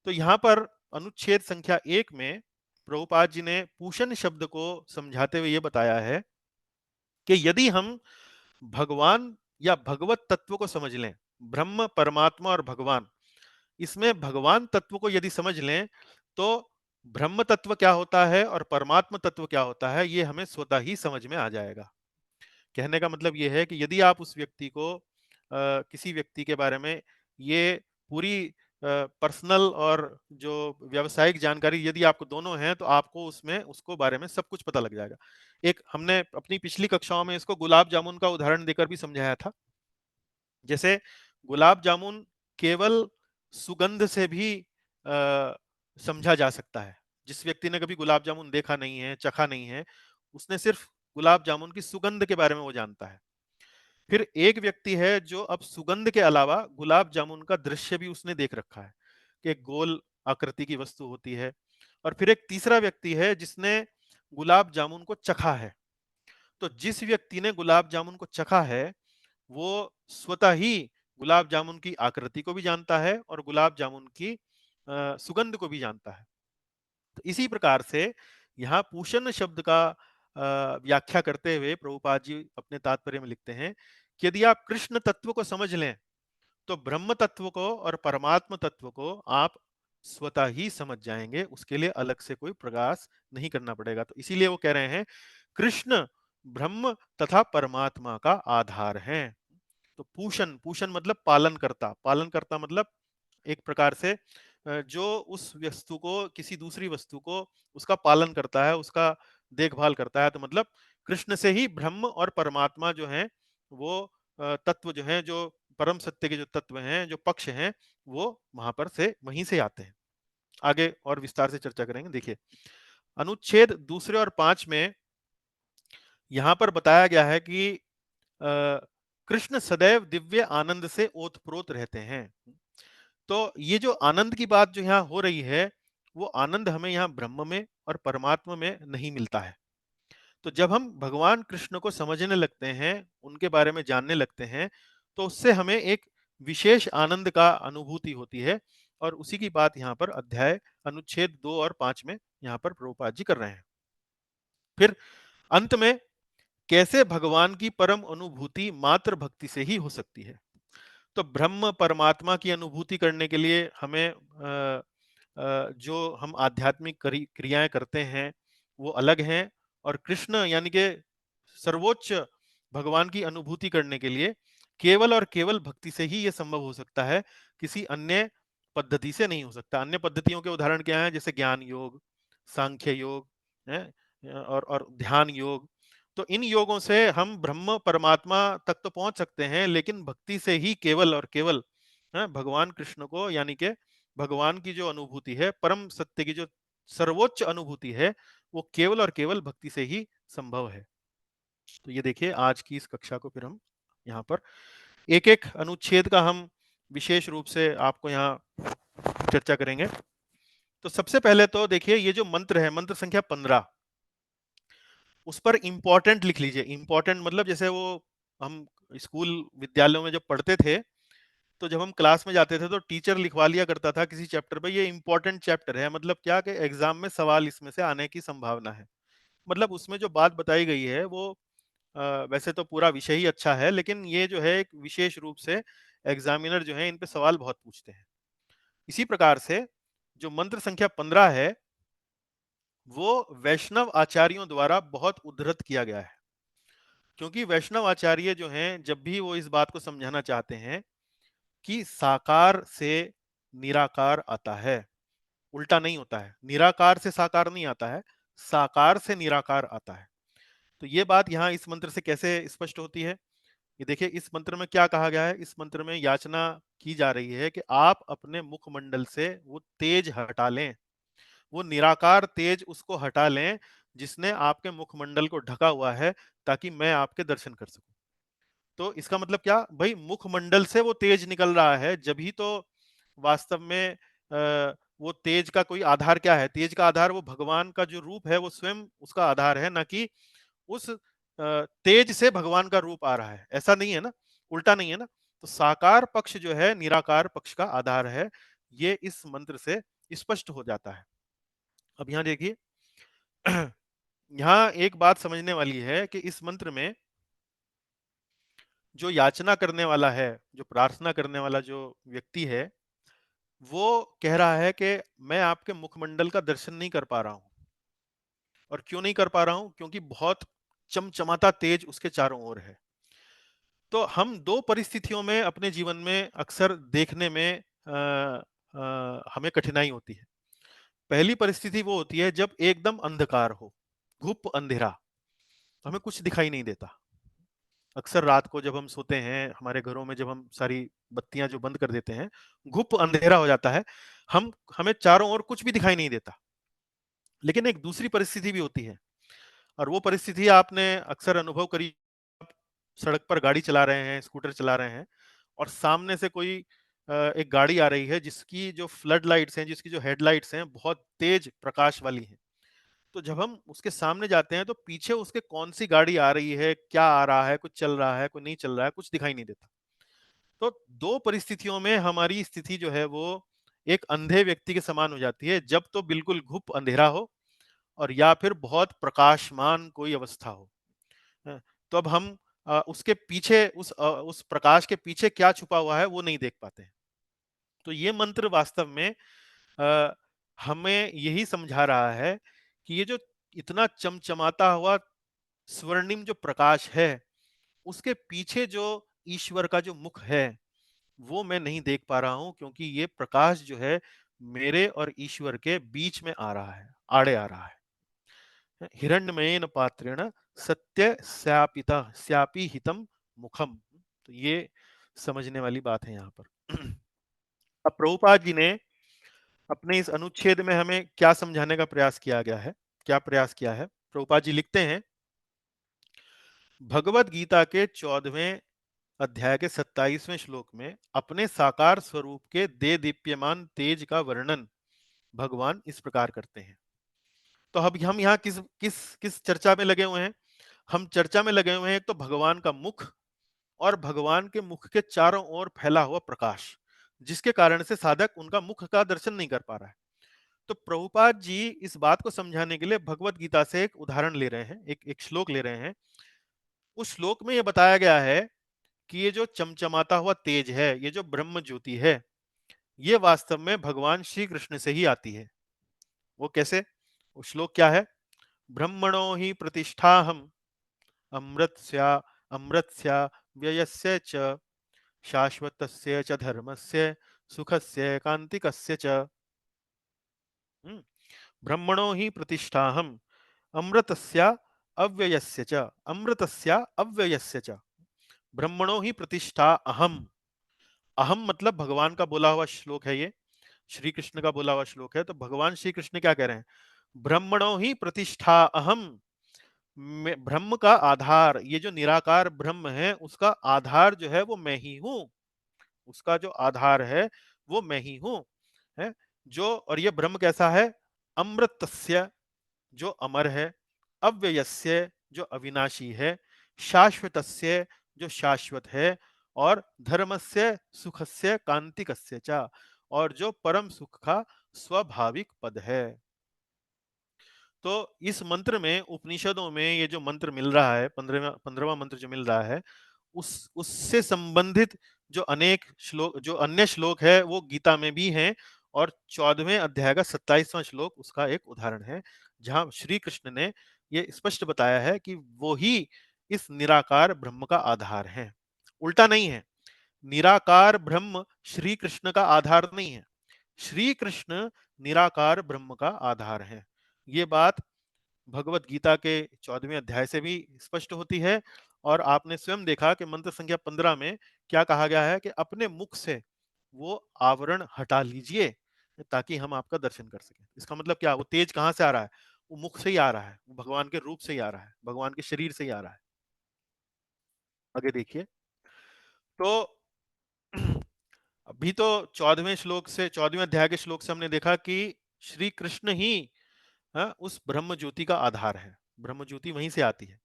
तो यहाँ पर अनुच्छेद संख्या 1 में प्रभुपाद जी ने पूषण शब्द को समझाते हुए ये बताया है कि यदि हम भगवान या भगवत तत्व को समझ लें, ब्रह्म, परमात्मा और भगवान, इसमें भगवान तत्व को यदि समझ लें तो ब्रह्म तत्व क्या होता है और परमात्मा तत्व क्या होता है ये हमें स्वतः ही समझ में आ जाएगा। कहने का मतलब ये है कि यदि आप उस व्यक्ति को किसी व्यक्ति के बारे में ये पूरी पर्सनल और जो व्यावसायिक जानकारी यदि आपको दोनों हैं तो आपको उसमें उसको बारे में सब कुछ पता लग जाएगा। एक हमने अपनी पिछली कक्षाओं में इसको गुलाब जामुन का उदाहरण देकर भी समझाया था। जैसे गुलाब जामुन केवल सुगंध से भी समझा जा सकता है। जिस व्यक्ति ने कभी गुलाब जामुन देखा नहीं है, चखा नहीं है, उसने सिर्फ गुलाब जामुन की सुगंध के बारे में वो जानता है। फिर एक व्यक्ति है जो अब सुगंध के अलावा गुलाब जामुन का दृश्य भी उसने देख रखा है कि एक गोल आकृति की वस्तु होती है। और फिर एक तीसरा व्यक्ति है जिसने गुलाब जामुन को चखा है। तो जिस व्यक्ति ने गुलाब जामुन को चखा है वो स्वतः ही गुलाब जामुन की आकृति को भी जानता है और गुलाब जामुन की सुगंध को भी जानता है। इसी प्रकार से यहाँ पूषण शब्द का व्याख्या करते हुए प्रभुपाद जी अपने तात्पर्य में लिखते हैं कि यदि आप कृष्ण तत्व को समझ लें तो ब्रह्म तत्व को और परमात्म तत्व को आप स्वतः ही समझ जाएंगे, उसके लिए अलग से कोई प्रयास नहीं करना पड़ेगा। तो इसीलिए वो कह रहे हैं कृष्ण ब्रह्म तथा परमात्मा का आधार है। तो पूषण, पूषण मतलब पालन करता, पालन करता मतलब एक प्रकार से जो उस वस्तु को, किसी दूसरी वस्तु को उसका पालन करता है, उसका देखभाल करता है। तो मतलब कृष्ण से ही ब्रह्म और परमात्मा जो है वो तत्व जो है, जो परम सत्य के जो तत्व हैं, जो पक्ष हैं, वो वहां पर से वहीं से आते हैं। आगे और विस्तार से चर्चा करेंगे। देखिए अनुच्छेद 2 और 5 में यहां पर बताया गया है कि कृष्ण सदैव दिव्य आनंद से ओतप्रोत रहते हैं। तो ये जो आनंद की बात जो यहाँ हो रही है, वो आनंद हमें यहाँ ब्रह्म में और परमात्मा में नहीं मिलता है। तो जब हम भगवान कृष्ण को समझने लगते हैं, उनके बारे में जानने लगते हैं, तो उससे हमें एक विशेष आनंद का अनुभूति होती है। और उसी की बात यहाँ पर अध्याय अनुच्छेद 2 और 5 में यहाँ पर प्रभुपाद जी कर रहे हैं। फिर अंत में कैसे भगवान की परम अनुभूति मात्र भक्ति से ही हो सकती है। तो ब्रह्म परमात्मा की अनुभूति करने के लिए हमें जो हम आध्यात्मिक क्रियाएं करते हैं वो अलग हैं, और कृष्ण यानी कि सर्वोच्च भगवान की अनुभूति करने के लिए केवल और केवल भक्ति से ही यह संभव हो सकता है, किसी अन्य पद्धति से नहीं हो सकता। अन्य पद्धतियों के उदाहरण क्या हैं, जैसे ज्ञान योग, सांख्य योग है, और ध्यान योग। तो इन योगों से हम ब्रह्म परमात्मा तक तो पहुंच सकते हैं, लेकिन भक्ति से ही केवल और केवल भगवान कृष्ण को, यानी कि भगवान की जो अनुभूति है, परम सत्य की जो सर्वोच्च अनुभूति है, वो केवल और केवल भक्ति से ही संभव है। तो ये देखिए आज की इस कक्षा को फिर हम यहाँ पर एक एक अनुच्छेद का हम विशेष रूप से आपको यहाँ चर्चा करेंगे। तो सबसे पहले तो देखिए ये जो मंत्र है, मंत्र संख्या 15, उस पर इंपॉर्टेंट लिख लीजिए। इंपॉर्टेंट मतलब जैसे वो हम स्कूल विद्यालयों में जब पढ़ते थे, तो जब हम क्लास में जाते थे तो टीचर लिखवा लिया करता था किसी चैप्टर पर, ये इंपॉर्टेंट चैप्टर है, मतलब क्या कि एग्जाम में सवाल इसमें से आने की संभावना है। मतलब उसमें जो बात बताई गई है वो वैसे तो पूरा विषय ही अच्छा है, लेकिन ये जो है एक विशेष रूप से एग्जामिनर जो है इन पे सवाल बहुत पूछते हैं। इसी प्रकार से जो मंत्र संख्या 15 है वो वैष्णव आचार्यों द्वारा बहुत उद्धृत किया गया है, क्योंकि वैष्णव आचार्य जो हैं जब भी वो इस बात को समझाना चाहते हैं कि साकार से निराकार आता है, उल्टा नहीं होता है, निराकार से साकार नहीं आता है, साकार से निराकार आता है। तो ये बात यहाँ इस मंत्र से कैसे स्पष्ट होती है, ये देखिए इस मंत्र में क्या कहा गया है। इस मंत्र में याचना की जा रही है कि आप अपने मुखमंडल से वो तेज हटा लें, वो निराकार तेज उसको हटा लें जिसने आपके मुखमंडल को ढका हुआ है, ताकि मैं आपके दर्शन कर सकूं। तो इसका मतलब क्या भाई, मुखमंडल से वो तेज निकल रहा है, जब ही तो वास्तव में वो तेज का कोई आधार क्या है, तेज का आधार वो भगवान का जो रूप है वो स्वयं उसका आधार है, ना कि उस तेज से भगवान का रूप आ रहा है। ऐसा नहीं है ना, उल्टा नहीं है ना। तो साकार पक्ष जो है निराकार पक्ष का आधार है, ये इस मंत्र से स्पष्ट हो जाता है। अब यहां देखिए यहां एक बात समझने वाली है कि इस मंत्र में जो याचना करने वाला है, जो प्रार्थना करने वाला जो व्यक्ति है, वो कह रहा है कि मैं आपके मुखमंडल का दर्शन नहीं कर पा रहा हूं। और क्यों नहीं कर पा रहा हूं, क्योंकि बहुत चमचमाता तेज उसके चारों ओर है। तो हम दो परिस्थितियों में अपने जीवन में अक्सर देखने में हमें कठिनाई होती है। पहली परिस्थिति वो होती है जब एकदम अंधकार हो, घुप अंधेरा, हमें कुछ दिखाई नहीं देता। अक्सर रात को जब हम सोते हैं, हमारे घरों में जब हम सारी बत्तियां जो बंद कर देते हैं, घुप अंधेरा हो जाता है, हमें चारों ओर कुछ भी दिखाई नहीं देता। लेकिन एक दूसरी परिस्थिति भी होती है, और वो परिस्थिति आपने अक्सर अनुभव करी। आप सड़क पर गाड़ी चला रहे हैं, स्कूटर चला रहे हैं, और सामने से कोई एक गाड़ी आ रही है जिसकी जो फ्लड लाइट्स हैं, जिसकी जो हेडलाइट्स हैं, बहुत तेज प्रकाश वाली हैं। तो जब हम उसके सामने जाते हैं तो पीछे उसके कौन सी गाड़ी आ रही है, क्या आ रहा है, कुछ चल रहा है, कोई नहीं चल रहा है, कुछ दिखाई नहीं देता। तो दो परिस्थितियों में हमारी स्थिति जो है वो एक अंधे व्यक्ति के समान हो जाती है, जब तो बिल्कुल घुप अंधेरा हो और या फिर बहुत प्रकाशमान कोई अवस्था हो। तो अब हम उसके पीछे उस प्रकाश के पीछे क्या छुपा हुआ है वो नहीं देख पाते हैं। तो ये मंत्र वास्तव में अ, हमें यही समझा रहा है कि ये जो इतना चमचमाता हुआ स्वर्णिम जो प्रकाश है, उसके पीछे जो ईश्वर का जो मुख है, वो मैं नहीं देख पा रहा हूं, क्योंकि ये प्रकाश जो है मेरे और ईश्वर के बीच में आ रहा है, आड़े आ रहा है। हिरण्मयेन पात्रेण सत्य स्यापिता स्यापी हितम मुखम। तो ये समझने वाली बात है यहाँ पर। अब प्रभुपाद जी ने अपने इस अनुच्छेद में हमें क्या समझाने का प्रयास किया गया है, क्या प्रयास किया है। प्रभुपाद जी लिखते हैं, भगवत गीता के 14वें अध्याय के 27वें श्लोक में अपने साकार स्वरूप के दे दीप्यमान तेज का वर्णन भगवान इस प्रकार करते हैं। तो अब हम यहाँ किस किस किस चर्चा में लगे हुए हैं? हम चर्चा में लगे हुए हैं एक तो भगवान का मुख और भगवान के मुख के चारों ओर फैला हुआ प्रकाश, जिसके कारण से साधक उनका मुख का दर्शन नहीं कर पा रहा है। तो प्रभुपाद जी इस बात को समझाने के लिए भगवत गीता से एक उदाहरण ले रहे हैं, एक एक श्लोक ले रहे हैं। उस श्लोक में यह बताया गया है कि ये जो चमचमाता हुआ तेज है, ये जो ब्रह्म ज्योति है, ये वास्तव में भगवान श्री कृष्ण से ही आती है। वो कैसे? वो श्लोक क्या है? ब्रह्मणो ही प्रतिष्ठाहम अमृतस्या अमृतस्या व्ययस्य च शाश्वतस्य च धर्मस्य सुखस्य कांतिकस्य च। ब्रह्मणो ही प्रतिष्ठाहम अमृतस्या अव्ययस्य च अमृतस्या अव्ययस्य च ब्रह्मणो ही प्रतिष्ठा अहम। अहम मतलब भगवान का बोला हुआ श्लोक है, ये श्री कृष्ण का बोला हुआ श्लोक है। तो भगवान श्री कृष्ण क्या कह रहे हैं? ब्रह्मणो ही प्रतिष्ठा अहम। ब्रह्म का आधार, ये जो निराकार ब्रह्म है, उसका आधार जो है वो मैं ही हूं। उसका जो आधार है वो मैं ही हूं, है जो। और ये ब्रह्म कैसा है? अमृतस्य, जो अमर है, अव्ययस्य, जो अविनाशी है, शाश्वतस्य, जो शाश्वत है, और धर्मस्य सुखस्य कांतिकस्य च, और जो परम सुख का स्वाभाविक पद है। तो इस मंत्र में, उपनिषदों में ये जो मंत्र मिल रहा है, 15वां मंत्र जो मिल रहा है, उससे संबंधित जो अनेक श्लोक, जो अन्य श्लोक है, वो गीता में भी हैं। और 14वें अध्याय का 27वां श्लोक उसका एक उदाहरण है, जहां श्री कृष्ण ने ये स्पष्ट बताया है कि वो ही इस निराकार ब्रह्म का आधार है, उल्टा नहीं है। निराकार ब्रह्म श्री कृष्ण का आधार नहीं है, श्री कृष्ण निराकार ब्रह्म का आधार है। ये बात भगवत गीता के 14वें अध्याय से भी स्पष्ट होती है। और आपने स्वयं देखा कि मंत्र संख्या 15 में क्या कहा गया है कि अपने मुख से वो आवरण हटा लीजिए ताकि हम आपका दर्शन कर सकें। इसका मतलब क्या? वो तेज कहां से आ रहा है? वो मुख से ही आ रहा है, वो भगवान के रूप से ही आ रहा है, भगवान के शरीर से ही आ रहा है। आगे देखिए। तो अभी तो 14वें श्लोक से, 14वें अध्याय के श्लोक से हमने देखा कि श्री कृष्ण ही, हाँ, उस ब्रह्म ज्योति का आधार है, ब्रह्म ज्योति वहीं से आती है।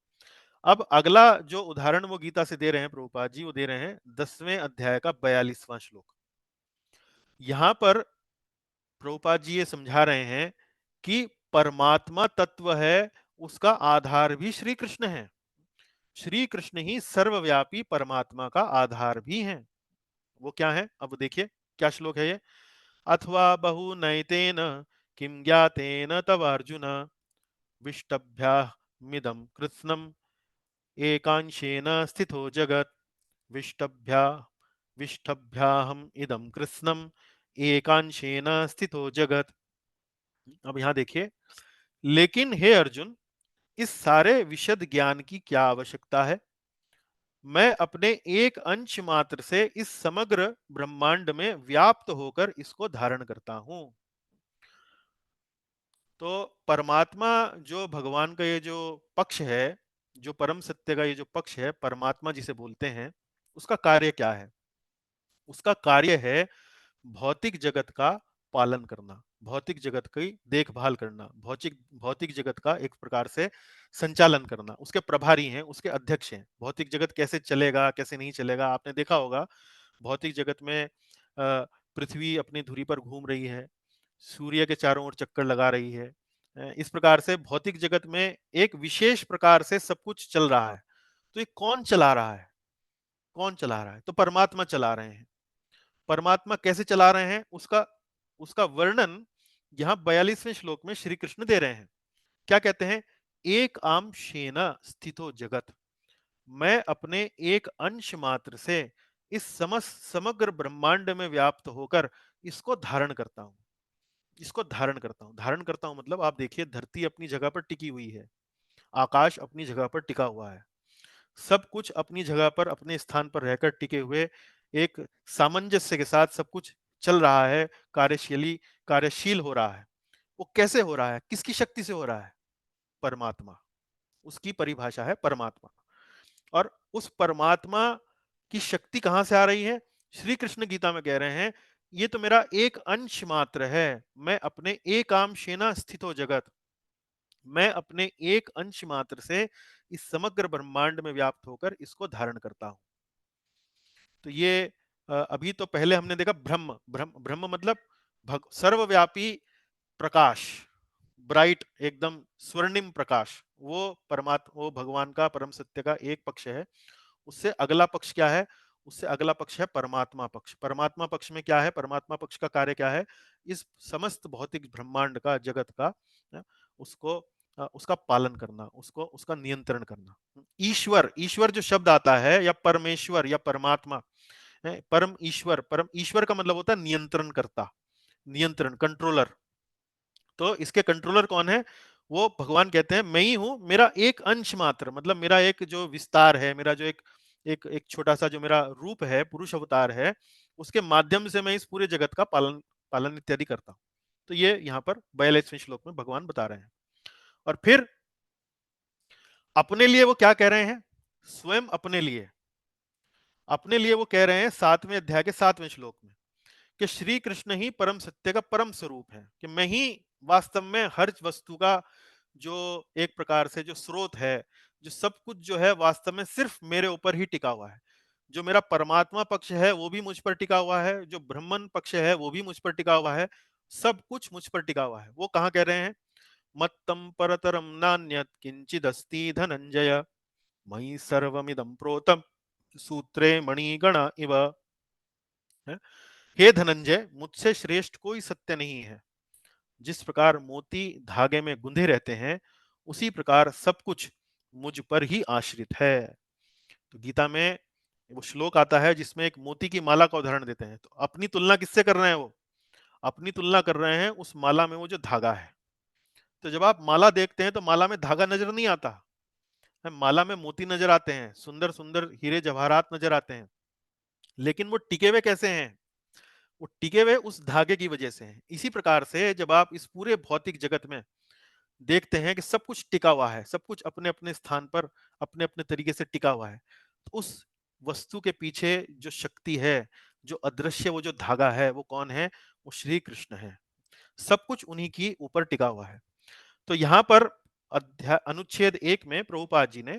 अब अगला जो उदाहरण वो गीता से दे रहे हैं प्रभुपाद जी, वो दे रहे हैं 10वें अध्याय का 42वां श्लोक। यहां पर प्रभुपाद जी ये समझा रहे हैं कि परमात्मा तत्व है, उसका आधार भी श्री कृष्ण है। श्री कृष्ण ही सर्वव्यापी परमात्मा का आधार भी हैं। वो क्या है? अब देखिए क्या श्लोक है ये। अथवा बहु नैतेन किम ज्ञातेन तव अर्जुन विष्टभ्यामिदं कृत्स्नम् एकांशेन स्थितो जगत् विष्टभ्या विष्टभ्याहम इदं कृत्स्नम् एकांशेन स्थितो जगत्। अब यहां देखिए, लेकिन हे अर्जुन, इस सारे विशद ज्ञान की क्या आवश्यकता है? मैं अपने एक अंश मात्र से इस समग्र ब्रह्मांड में व्याप्त होकर इसको धारण करता हूं। तो परमात्मा, जो भगवान का ये जो पक्ष है, जो परम सत्य का ये जो पक्ष है, परमात्मा जिसे बोलते हैं, उसका कार्य क्या है? उसका कार्य है भौतिक जगत का पालन करना, भौतिक जगत की देखभाल करना, भौतिक भौतिक जगत का एक प्रकार से संचालन करना। उसके प्रभारी हैं, उसके अध्यक्ष हैं। भौतिक जगत कैसे चलेगा, कैसे नहीं चलेगा, आपने देखा होगा भौतिक जगत में पृथ्वी अपनी धुरी पर घूम रही है, सूर्य के चारों ओर चक्कर लगा रही है। इस प्रकार से भौतिक जगत में एक विशेष प्रकार से सब कुछ चल रहा है। तो ये कौन चला रहा है? कौन चला रहा है? तो परमात्मा चला रहे हैं। परमात्मा कैसे चला रहे हैं, उसका उसका वर्णन यहां 42वें श्लोक में श्री कृष्ण दे रहे हैं। क्या कहते हैं? एक आम शेना स्थितो जगत, मैं अपने एक अंश मात्र से इस समग्र ब्रह्मांड में व्याप्त होकर इसको धारण करता हूं। इसको धारण करता हूं, धारण करता हूं मतलब आप देखिए, धरती अपनी जगह पर टिकी हुई है, आकाश अपनी जगह पर टिका हुआ है, सब कुछ अपनी जगह पर अपने स्थान पर रहकर टिके हुए एक सामंजस्य के साथ सब कुछ चल रहा है, कार्यशील हो रहा है। वो कैसे हो रहा है? किसकी शक्ति से हो रहा है? परमात्मा। उसकी परिभाषा है परमात्मा। और उस परमात्मा की शक्ति कहां से आ रही है? श्री कृष्ण गीता में कह रहे हैं, ये तो मेरा एक अंश मात्र है, मैं अपने एकाम शेना स्थितो जगत, मैं अपने एक अंश मात्र से इस समग्र ब्रह्मांड में व्याप्त होकर इसको धारण करता हूं। तो ये अभी तो पहले हमने देखा ब्रह्म, ब्रह्म ब्रह्म मतलब सर्वव्यापी प्रकाश, ब्राइट, एकदम स्वर्णिम प्रकाश, वो परमात्मा, वो भगवान का परम सत्य का एक पक्ष है। उससे अगला पक्ष क्या है? उससे अगला पक्ष है परमात्मा पक्ष। परमात्मा पक्ष में क्या है? परमात्मा पक्ष का कार्य क्या है? इस समस्त भौतिक ब्रह्मांड का, जगत का, उसको उसका पालन करना, उसको उसका नियंत्रण करना। ईश्वर, ईश्वर जो शब्द आता है, या परमेश्वर या परमात्मा, परम ईश्वर, परम ईश्वर का मतलब होता है नियंत्रण करता, नियंत्रण, कंट्रोलर। तो इसके कंट्रोलर कौन है? वो भगवान कहते हैं मैं ही हूं, मेरा एक अंश मात्र, मतलब मेरा एक जो विस्तार है, मेरा जो एक एक एक छोटा सा जो मेरा रूप है, पुरुष अवतार है, उसके माध्यम से मैं इस पूरे जगत का पालन पालन इत्यादि करता हूं। तो ये यहाँ पर 42वें श्लोक में भगवान बता रहे हैं। और फिर अपने लिए वो क्या कह रहे हैं? स्वयं अपने लिए, अपने लिए वो कह रहे हैं 7वें अध्याय के 7वें श्लोक में, कि श्री कृष्ण ही परम सत्य का परम स्वरूप है, कि मैं ही वास्तव में हर वस्तु का जो एक प्रकार से जो स्रोत है, जो सब कुछ जो है वास्तव में सिर्फ मेरे ऊपर ही टिका हुआ है। जो मेरा परमात्मा पक्ष है वो भी मुझ पर टिका हुआ है, जो ब्रह्मन पक्ष है वो भी मुझ पर टिका हुआ है, सब कुछ मुझ पर टिका हुआ है। वो कहाँ कह रहे हैं? मत्तम परतरम नान्यत किंचिदस्ति धनंजय, मयि सर्वमिदं प्रोतम सूत्रे मणिगण इव। हे धनंजय, मुझसे श्रेष्ठ कोई सत्य नहीं है। जिस प्रकार मोती धागे में गुंधे रहते हैं, उसी प्रकार सब कुछ मुझ पर ही आश्रित है। तो गीता में वो श्लोक आता है जिसमें एक मोती की माला का उदाहरण देते हैं। तो अपनी तुलना किससे कर रहे हैं? वो अपनी तुलना कर रहे हैं उस माला में वो जो धागा है। तो जब आप माला देखते हैं तो माला में धागा नजर नहीं आता है, माला में मोती नजर आते हैं, सुंदर सुंदर हीरे जवाहरात नजर आते हैं, लेकिन वो टिके हुए कैसे हैं? वो टिके हुए उस धागे की वजह से हैं। इसी प्रकार से जब आप इस पूरे भौतिक जगत में देखते हैं कि सब कुछ टिका हुआ है, सब कुछ अपने अपने स्थान पर अपने अपने तरीके से टिका हुआ है, तो उस वस्तु के पीछे जो शक्ति है, जो अदृश्य वो जो धागा है, वो कौन है? वो श्री कृष्ण है। सब कुछ उन्हीं की ऊपर टिका हुआ है। तो यहाँ पर अध्याय अनुच्छेद 1 में प्रभुपाद जी ने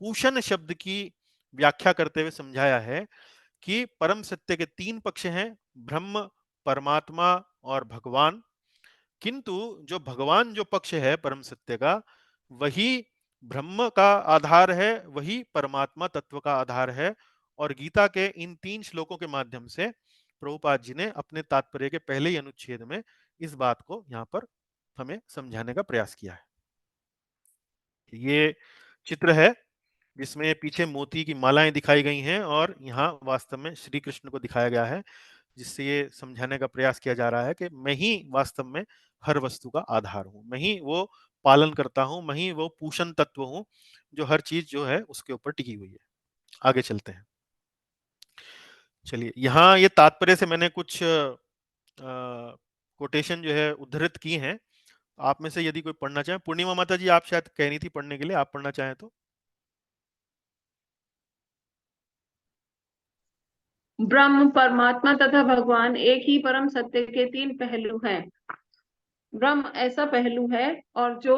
पूषण शब्द की व्याख्या करते हुए समझाया है कि परम सत्य के 3 पक्ष हैं, ब्रह्म, परमात्मा और भगवान। किंतु जो भगवान जो पक्ष है परम सत्य का, वही ब्रह्म का आधार है, वही परमात्मा तत्व का आधार है। और गीता के इन 3 श्लोकों के माध्यम से प्रभुपाद जी ने अपने तात्पर्य के पहले ही अनुच्छेद में इस बात को यहाँ पर हमें समझाने का प्रयास किया है। ये चित्र है जिसमें पीछे मोती की मालाएं दिखाई गई हैं, और यहाँ वास्तव में श्री कृष्ण को दिखाया गया है, जिससे ये समझाने का प्रयास किया जा रहा है कि मैं ही वास्तव में हर वस्तु का आधार हूं, मैं ही वो पालन करता हूं, मैं ही वो पूषण तत्व हूं जो हर चीज जो है उसके ऊपर टिकी हुई है। आगे चलते हैं। चलिए, यहाँ ये तात्पर्य से मैंने कुछ कोटेशन जो है उद्धृत की हैं। आप में से यदि कोई पढ़ना चाहे, पूर्णिमा माता जी आप शायद कह रही थी पढ़ने के लिए, आप पढ़ना चाहें तो। ब्रह्म, परमात्मा तथा भगवान एक ही परम सत्य के 3 पहलू हैं। ब्रह्म ऐसा पहलू है और जो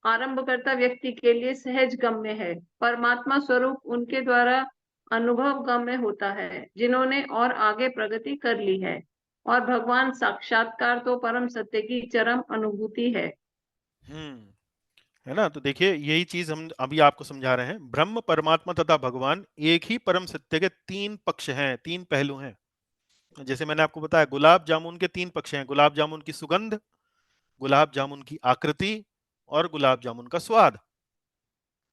आरंभकर्ता व्यक्ति के लिए सहज गम्य है। परमात्मा स्वरूप उनके द्वारा अनुभव गम्य होता है जिन्होंने और आगे प्रगति कर ली है। और भगवान साक्षात्कार तो परम सत्य की चरम अनुभूति है। है ना। तो देखिए यही चीज हम अभी आपको समझा रहे हैं। ब्रह्म, परमात्मा तथा भगवान एक ही परम सत्य के तीन पक्ष हैं, तीन पहलू हैं। जैसे मैंने आपको बताया, गुलाब जामुन के तीन पक्ष हैं: गुलाब जामुन की सुगंध, गुलाब जामुन की आकृति और गुलाब जामुन का स्वाद।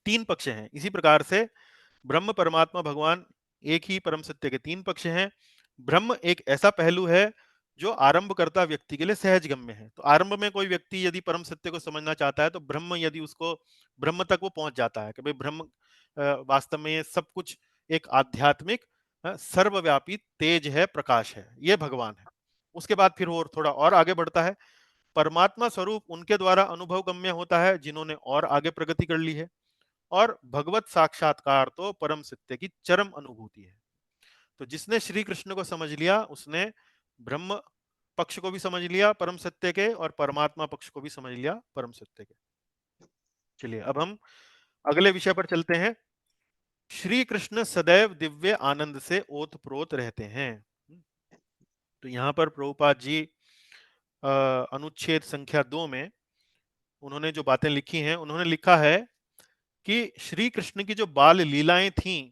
तीन पक्ष हैं। इसी प्रकार से ब्रह्म, परमात्मा, भगवान एक ही परम सत्य के तीन पक्ष हैं। ब्रह्म एक ऐसा पहलू है जो आरंभकर्ता व्यक्ति के लिए सहजगम्य है। तो आरंभ में कोई व्यक्ति यदि परम सत्य को समझना चाहता है तो ब्रह्म, यदि उसको ब्रह्म तक वो पहुंच जाता है कि भाई ब्रह्म वास्तव में ये सब कुछ एक आध्यात्मिक सर्वव्यापी तेज है, प्रकाश है, ये भगवान है। उसके बाद फिर वो थोड़ा और आगे बढ़ता है। परमात्मा स्वरूप उनके द्वारा अनुभव गम्य होता है जिन्होंने और आगे प्रगति कर ली है। और भगवत साक्षात्कार तो परम सत्य की चरम अनुभूति है। तो जिसने श्री कृष्ण को समझ लिया उसने ब्रह्म पक्ष को भी समझ लिया परम सत्य के, और परमात्मा पक्ष को भी समझ लिया परम सत्य के। चलिए अब हम अगले विषय पर चलते हैं। श्री कृष्ण सदैव दिव्य आनंद से ओतप्रोत रहते हैं। तो यहां पर प्रभुपाद जी अनुच्छेद संख्या 2 में उन्होंने जो बातें लिखी हैं, उन्होंने लिखा है कि श्री कृष्ण की जो बाल लीलाएं थीं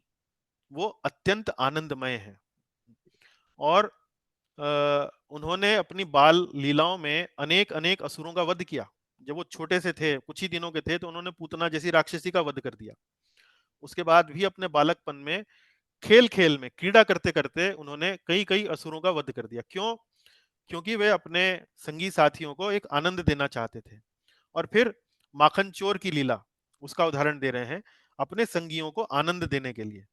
वो अत्यंत आनंदमय है। और उन्होंने अपनी बाल लीलाओं में अनेक अनेक असुरों का वध किया। जब वो छोटे से थे, कुछ ही दिनों के थे, तो उन्होंने पूतना जैसी राक्षसी का वध कर दिया। उसके बाद भी अपने बालकपन में खेल खेल में, क्रीड़ा करते करते उन्होंने कई कई असुरों का वध कर दिया। क्यों? क्योंकि वे अपने संगी साथियों को एक आनंद देना चाहते थे। और फिर माखन चोर की लीला, उसका उदाहरण दे रहे हैं, अपने संगियों को आनंद देने के लिए।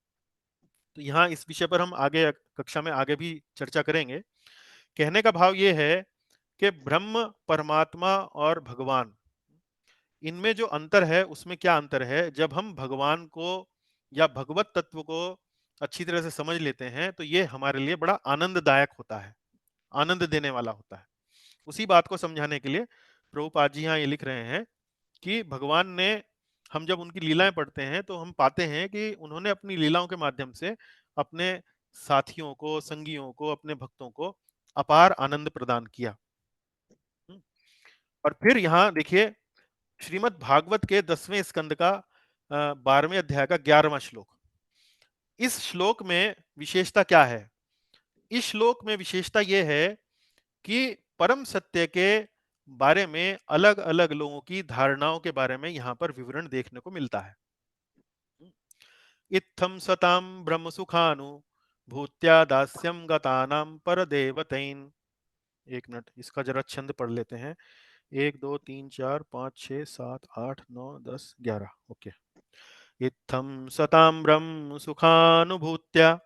तो यहाँ इस विषय पर हम आगे कक्षा में आगे भी चर्चा करेंगे। कहने का भाव ये है कि ब्रह्म, परमात्मा और भगवान, इनमें जो अंतर है उसमें क्या अंतर है? जब हम भगवान को या भगवत तत्व को अच्छी तरह से समझ लेते हैं तो ये हमारे लिए बड़ा आनंददायक होता है, आनंद देने वाला होता है। उसी बात को समझाने के लिए प्रभुपाद जी यहाँ ये लिख रहे हैं कि भगवान ने, हम जब उनकी लीलाएं पढ़ते हैं तो हम पाते हैं कि उन्होंने अपनी लीलाओं के माध्यम से अपने साथियों को, संगियों को, अपने भक्तों को अपार आनंद प्रदान किया। और फिर यहाँ देखिए श्रीमद् भागवत के 10वें स्कंद का 12वें अध्याय का 11वां श्लोक। इस श्लोक में विशेषता क्या है? इस श्लोक में विशेषता यह है कि परम सत्य के बारे में अलग अलग लोगों की धारणाओं के बारे में यहाँ पर विवरण देखने को मिलता है। इत्थम सताम ब्रह्म सुखानु भूत्या दास्यम गतानाम परदेवतैन। एक मिनट, इसका जरा छंद पढ़ लेते हैं। 1 2 3 4 5 6 7 8 9 10 11। ओके। इत्थम सताम ब्रह्म सुखानुभूत्या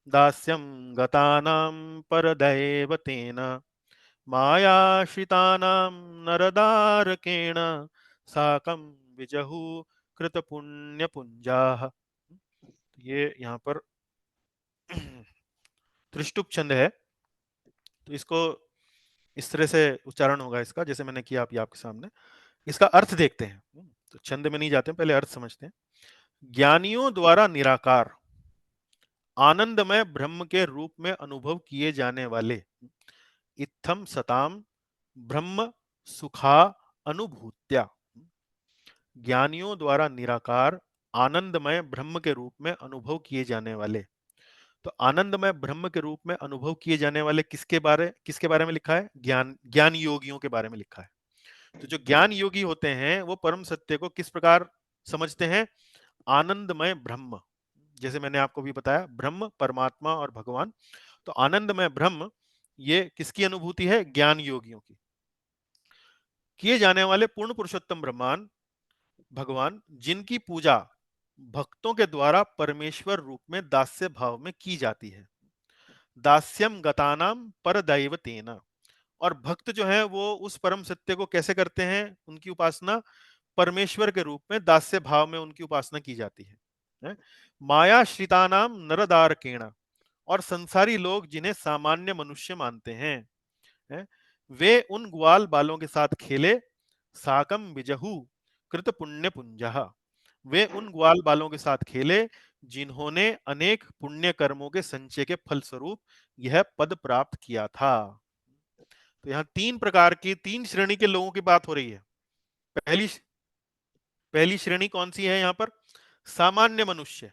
दास्यम गतानां परदैवतेन मायाश्रितानां नरदारकेण साकं विजहु कृतपुण्यपुंजाः। ये यहाँ पर त्रिष्टुप छंद है, तो इसको इस तरह से उच्चारण होगा इसका, जैसे मैंने किया अभी आपके सामने। इसका अर्थ देखते हैं। तो छंद में नहीं जाते हैं, पहले अर्थ समझते हैं। ज्ञानियों द्वारा निराकार आनंदमय ब्रह्म के रूप में अनुभव किए जाने वाले इत्थम सताम ब्रह्म सुखा अनुभूत्या, ज्ञानियों द्वारा निराकार आनंदमय ब्रह्म के रूप में अनुभव किए जाने वाले। तो आनंदमय ब्रह्म के रूप में अनुभव किए जाने वाले किसके बारे में लिखा है? ज्ञान योगियों के बारे में लिखा है। तो जो ज्ञान योगी होते हैं वो परम सत्य को किस प्रकार समझते हैं? आनंदमय ब्रह्म। जैसे मैंने आपको भी बताया, ब्रह्म, परमात्मा और भगवान। तो आनंदमय ब्रह्म ये किसकी अनुभूति है? ज्ञान योगियों की। किए जाने वाले पूर्ण पुरुषोत्तम ब्रह्मान भगवान, जिनकी पूजा भक्तों के द्वारा परमेश्वर रूप में दास्य भाव में की जाती है। दास्यम गतानाम परदैवतेन। और भक्त जो है वो उस परम सत्य को कैसे करते हैं? उनकी उपासना परमेश्वर के रूप में दास्य भाव में उनकी उपासना की जाती है। माया श्रितानाम नरदारकेण। और संसारी लोग जिन्हें सामान्य मनुष्य मानते हैं, वे उन ग्वाल बालों के साथ खेले साकम विजहु कृत पुण्य पुंजः। वे उन ग्वाल बालों के साथ खेले जिन्होंने अनेक पुण्य कर्मों के संचय के फल स्वरूप यह पद प्राप्त किया था। तो यहाँ तीन प्रकार की, तीन श्रेणी के लोगों की बात हो रही है। पहली श्रेणी कौन सी है यहाँ पर? सामान्य मनुष्य।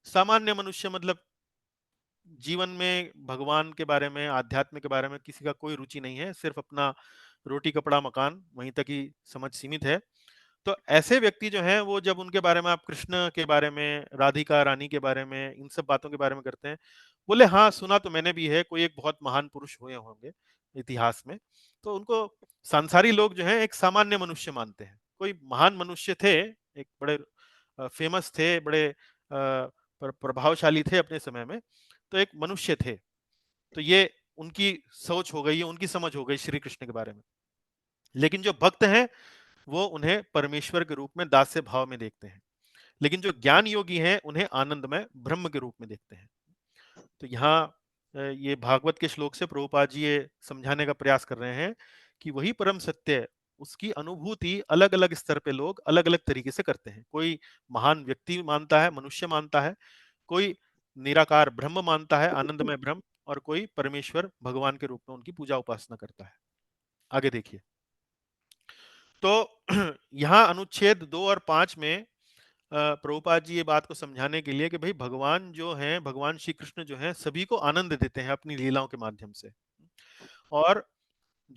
सामान्य मनुष्य मतलब जीवन में भगवान के बारे में, आध्यात्म के बारे में किसी का कोई रुचि नहीं है, सिर्फ अपना रोटी कपड़ा मकान वहीं तक ही समझ सीमित है। तो ऐसे व्यक्ति जो हैं वो जब उनके बारे में आप कृष्ण के बारे में, राधिका रानी के बारे में, इन सब बातों के बारे में करते हैं, बोले हाँ सुना तो मैंने भी है, कोई एक बहुत महान पुरुष हुए होंगे इतिहास में, तो उनको सांसारी लोग जो है एक सामान्य मनुष्य मानते हैं। कोई महान मनुष्य थे, एक बड़े फेमस थे, बड़े प्रभावशाली थे अपने समय में, तो एक मनुष्य थे। तो ये उनकी सोच हो गई, उनकी समझ हो गई श्री कृष्ण के बारे में। लेकिन जो भक्त हैं वो उन्हें परमेश्वर के रूप में दास्य भाव में देखते हैं, लेकिन जो ज्ञान योगी हैं उन्हें आनंदमय ब्रह्म के रूप में देखते हैं। तो यहाँ ये भागवत के श्लोक से प्रभुपाद जी ये समझाने का प्रयास कर रहे हैं कि वही परम सत्य, उसकी अनुभूति अलग अलग स्तर पे लोग अलग अलग तरीके से करते हैं। कोई महान व्यक्ति मानता है, मनुष्य मानता है, कोई निराकार ब्रह्म मानता है, आनंदमय ब्रह्म, और कोई परमेश्वर भगवान के रूप में उनकी पूजा उपासना करता है। आगे देखिए, तो यहाँ अनुच्छेद 2 और 5 में प्रभुपाद जी ये बात को समझाने के लिए कि भाई भगवान जो हैं, भगवान श्री कृष्ण जो हैं सभी को आनंद देते हैं अपनी लीलाओं के माध्यम से, और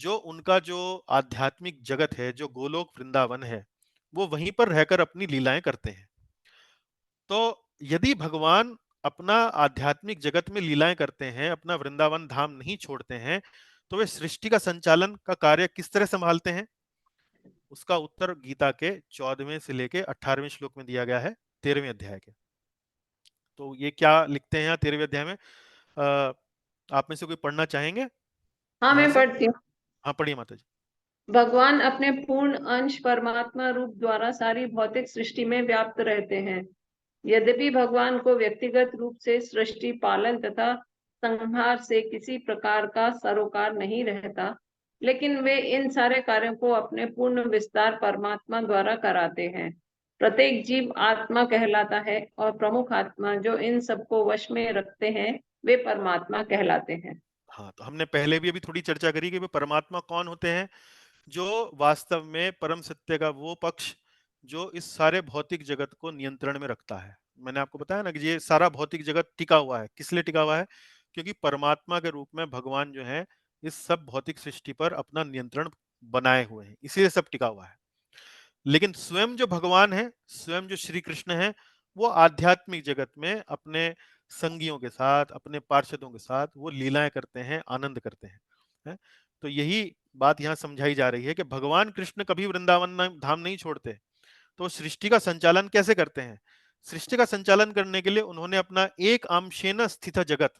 जो उनका जो आध्यात्मिक जगत है, जो गोलोक वृंदावन है, वो वहीं पर रहकर अपनी लीलाएं करते हैं। तो यदि भगवान अपना आध्यात्मिक जगत में लीलाएं करते हैं, अपना वृंदावन धाम नहीं छोड़ते हैं, तो वे सृष्टि का संचालन का कार्य किस तरह संभालते हैं? उसका उत्तर गीता के 14वें से लेके 18वें श्लोक में दिया गया है, 13वें अध्याय के। तो ये क्या लिखते हैं यहाँ 13वें अध्याय में? आप में से कोई पढ़ना चाहेंगे हाँ, यहाँ मैं से? पढ़ती हूँ। हाँ पढ़िए माता जी। भगवान अपने पूर्ण अंश परमात्मा रूप द्वारा सारी भौतिक सृष्टि में व्याप्त रहते हैं। यद्यपि भगवान को व्यक्तिगत रूप से सृष्टि पालन तथा संहार से किसी प्रकार का सरोकार नहीं रहता, लेकिन वे इन सारे कार्यों को अपने पूर्ण विस्तार परमात्मा द्वारा कराते हैं। प्रत्येक जीव आत्मा कहलाता है और प्रमुख आत्मा जो इन सबको वश में रखते हैं वे परमात्मा कहलाते हैं। हाँ, तो हमने पहले भी अभी थोड़ी चर्चा करी कि वे परमात्मा कौन होते हैं? जो वास्तव में परम सत्य का वो पक्ष जो इस सारे भौतिक जगत को नियंत्रण में रखता है। मैंने आपको बताया ना कि ये सारा भौतिक जगत टिका हुआ है, किस लिए टिका हुआ है? क्योंकि परमात्मा के रूप में भगवान जो है इस सब भौतिक सृष्टि पर अपना नियंत्रण बनाए हुए हैं, इसीलिए सब टिका हुआ है। लेकिन स्वयं जो भगवान है, स्वयं जो श्री कृष्ण है, वो आध्यात्मिक जगत में अपने संगियों के साथ, अपने पार्षदों के साथ वो लीलाएं करते हैं, आनंद करते हैं, है? तो यही बात यहाँ समझाई जा रही है कि भगवान कृष्ण कभी वृंदावन धाम नहीं छोड़ते। तो सृष्टि का संचालन कैसे करते हैं? सृष्टि का संचालन करने के लिए उन्होंने अपना एक अंशेन स्थित जगत,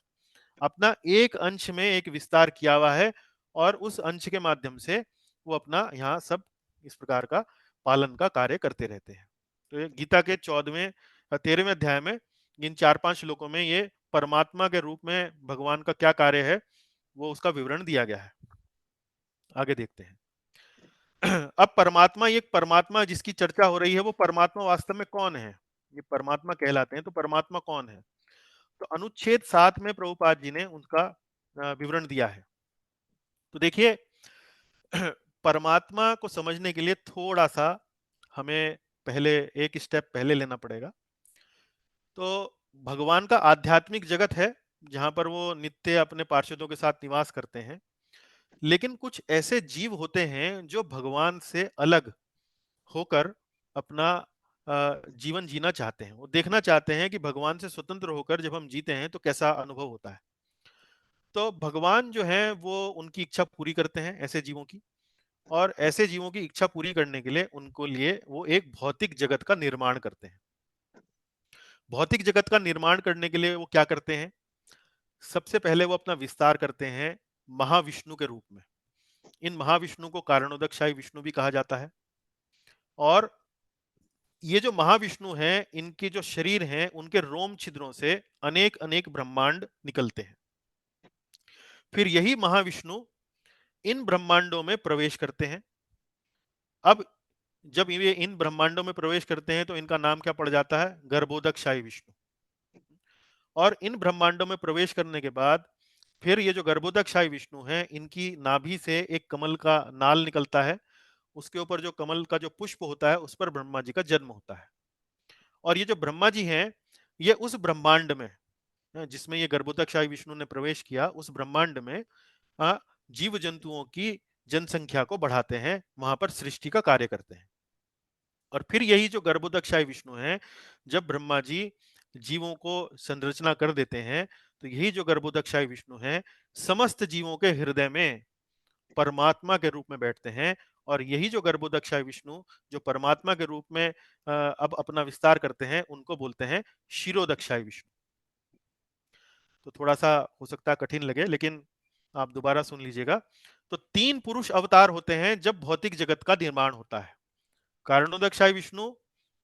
अपना एक अंश में एक विस्तार किया हुआ है, और उस अंश के माध्यम से वो अपना यहाँ सब इस प्रकार का पालन का कार्य करते रहते हैं। तो ये गीता के 13वें अध्याय में इन 4-5 श्लोकों में ये परमात्मा के रूप में भगवान का क्या कार्य है वो उसका विवरण दिया गया है। आगे देखते हैं। अब परमात्मा, ये परमात्मा जिसकी चर्चा हो रही है वो परमात्मा वास्तव में कौन है? ये परमात्मा कहलाते हैं, तो परमात्मा कौन है? तो अनुच्छेद 7 में प्रभुपाद जी ने उसका विवरण दिया है। तो देखिए, परमात्मा को समझने के लिए थोड़ा सा हमें पहले एक स्टेप पहले लेना पड़ेगा। तो भगवान का आध्यात्मिक जगत है जहां पर वो नित्य अपने पार्षदों के साथ निवास करते हैं, लेकिन कुछ ऐसे जीव होते हैं जो भगवान से अलग होकर अपना जीवन जीना चाहते हैं। वो देखना चाहते हैं कि भगवान से स्वतंत्र होकर जब हम जीते हैं तो कैसा अनुभव होता है। तो भगवान जो है वो उनकी इच्छा पूरी करते हैं ऐसे जीवों की, और ऐसे जीवों की इच्छा पूरी करने के लिए उनको लिए वो एक भौतिक जगत का निर्माण करते हैं। भौतिक जगत का निर्माण करने के लिए वो क्या करते हैं? सबसे पहले वो अपना विस्तार करते हैं महाविष्णु के रूप में। इन महाविष्णु को कारणोदकशाही विष्णु भी कहा जाता है। और ये जो महाविष्णु हैं, इनके जो शरीर हैं, उनके रोम छिद्रों से अनेक अनेक ब्रह्मांड निकलते हैं। फिर यही महाविष्णु इन ब्रह्मांडों में प्रवेश करते हैं। अब जब ये इन ब्रह्मांडों में प्रवेश करते हैं तो इनका नाम क्या पड़ जाता है? गर्भोदकशाही विष्णु। और इन ब्रह्मांडों में प्रवेश करने के बाद फिर ये जो गर्भोदकशाही विष्णु हैं, इनकी नाभि से एक कमल का नाल निकलता है, उसके ऊपर जो कमल का जो पुष्प होता है उस पर ब्रह्मा जी का जन्म होता है। और ये जो ब्रह्मा जी हैं, ये उस ब्रह्मांड में, जिसमें ये गर्भोदकशाही विष्णु ने प्रवेश किया, उस ब्रह्मांड में जीव जंतुओं की जनसंख्या को बढ़ाते हैं, वहां पर सृष्टि का कार्य करते हैं। और फिर यही जो गर्भोदकशाही विष्णु हैं, जब ब्रह्मा जी जीवों को संरचना कर देते हैं, तो यही जो गर्भोदकशाही विष्णु हैं समस्त जीवों के हृदय में परमात्मा के रूप में बैठते हैं। और यही जो गर्भोदकशाही विष्णु जो परमात्मा के रूप में अब अपना विस्तार करते हैं, उनको बोलते हैं क्षीरोदकशाही विष्णु। तो थोड़ा सा हो सकता है कठिन लगे, लेकिन आप दोबारा सुन लीजिएगा। तो 3 पुरुष अवतार होते हैं जब भौतिक जगत का निर्माण होता है। कारणोदकशाही विष्णु,